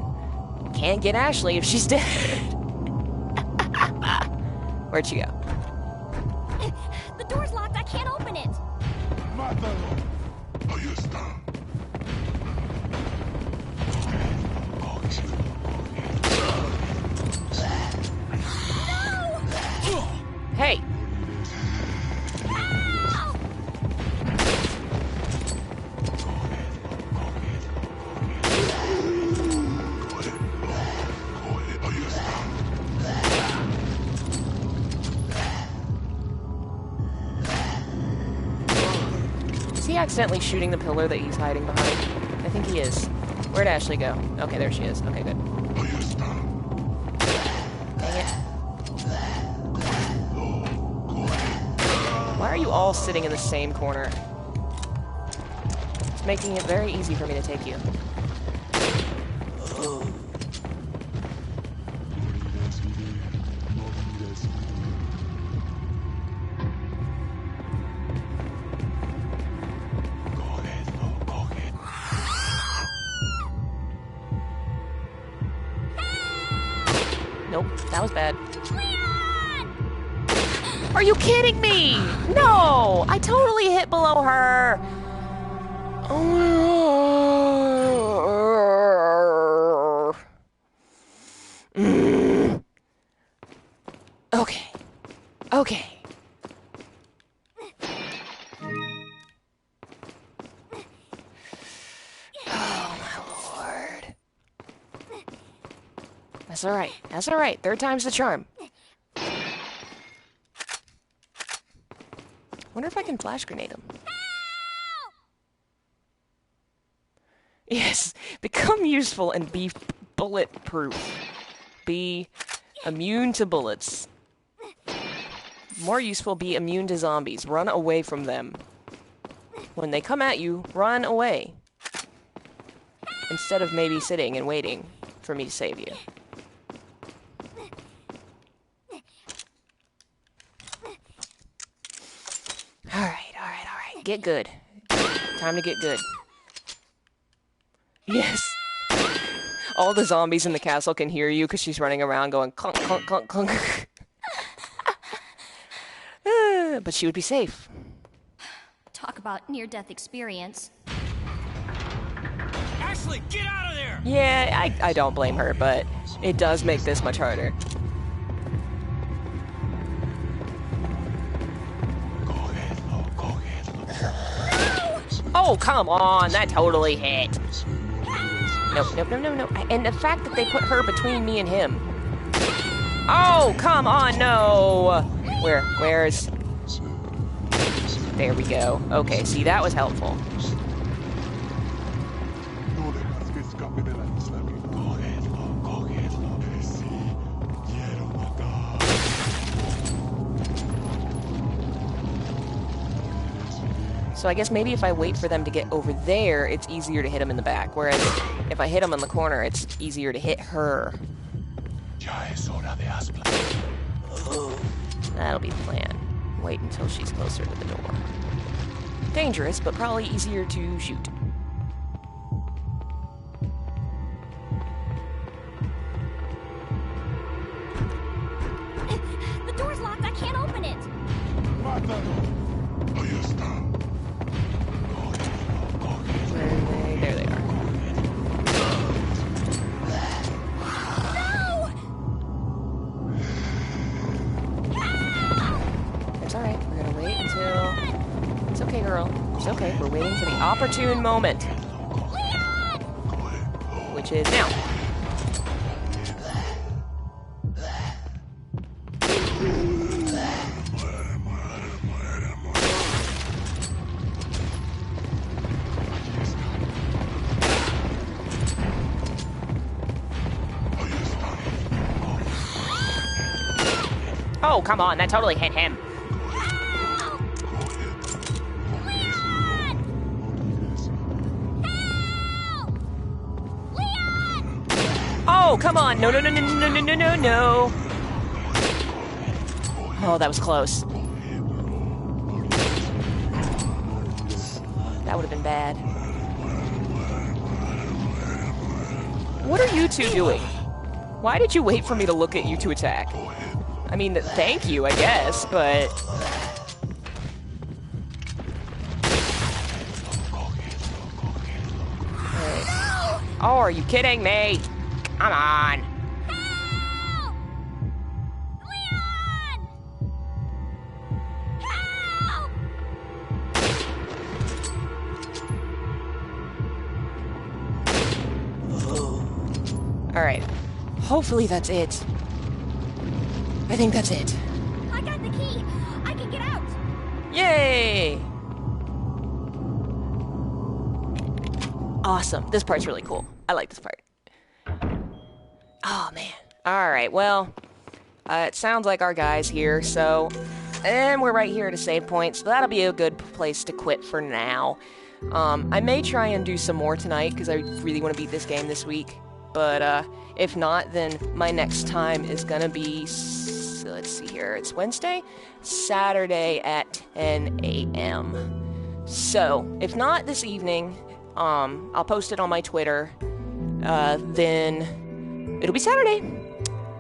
can't get Ashley if she's dead. Where'd she go? The door's locked. I can't open it. Hey! Is he accidentally shooting the pillar that he's hiding behind? I think he is. Where'd Ashley go? Okay, there she is. Okay, good. Dang it. Why are you all sitting in the same corner? It's making it very easy for me to take you. Nope, that was bad. Are you kidding me? No! I totally hit below her! Oh. Okay. Okay. Oh, my lord. I That's alright. That's alright. Third time's the charm. Wonder if I can flash grenade him. Yes, become useful and be bulletproof. Be immune to bullets. More useful, be immune to zombies. Run away from them. When they come at you, run away. Instead of maybe sitting and waiting for me to save you. Alright. Get good. Time to get good. Yes. All the zombies in the castle can hear you because she's running around going clunk, clunk, clunk, clunk. But she would be safe. Talk about near-death experience. Ashley, get out of there! Yeah, I don't blame her, but it does make this much harder. Oh, come on, that totally hit. Nope. And the fact that they put her between me and him. Oh, come on, no! Where's... There we go. Okay, see, that was helpful. So I guess maybe if I wait for them to get over there, it's easier to hit them in the back. Whereas if I hit them in the corner, it's easier to hit her. That'll be the plan. Wait until she's closer to the door. Dangerous, but probably easier to shoot. The door's locked. I can't open it. Where are they? There they are. It's alright. We're gonna wait until... It's okay, girl. It's okay. We're waiting for the opportune moment. Which is now. Oh, come on. That totally hit him. Oh, come on. No. Oh, that was close. That would have been bad. What are you two doing? Why did you wait for me to look at you to attack? I mean, thank you, I guess, but... Right. Oh, are you kidding me? Come on. Help! Leon! Help! Alright. Hopefully that's it. I think that's it. I got the key. I can get out. Yay! Awesome. This part's really cool. I like this part. Oh, man. Alright, well, it sounds like our guy's here, so... And we're right here at a save point, so that'll be a good place to quit for now. I may try and do some more tonight, because I really want to beat this game this week. But, if not, then my next time is gonna be... Let's see here, it's Wednesday? Saturday at 10 a.m. So, if not this evening, I'll post it on my Twitter, then it'll be Saturday.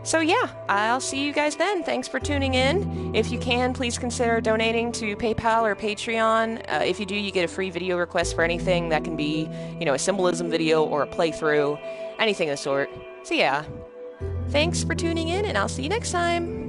So yeah, I'll see you guys then. Thanks for tuning in. If you can, please consider donating to PayPal or Patreon. If you do, you get a free video request for anything. That can be, a symbolism video or a playthrough, anything of the sort. So yeah, thanks for tuning in, and I'll see you next time.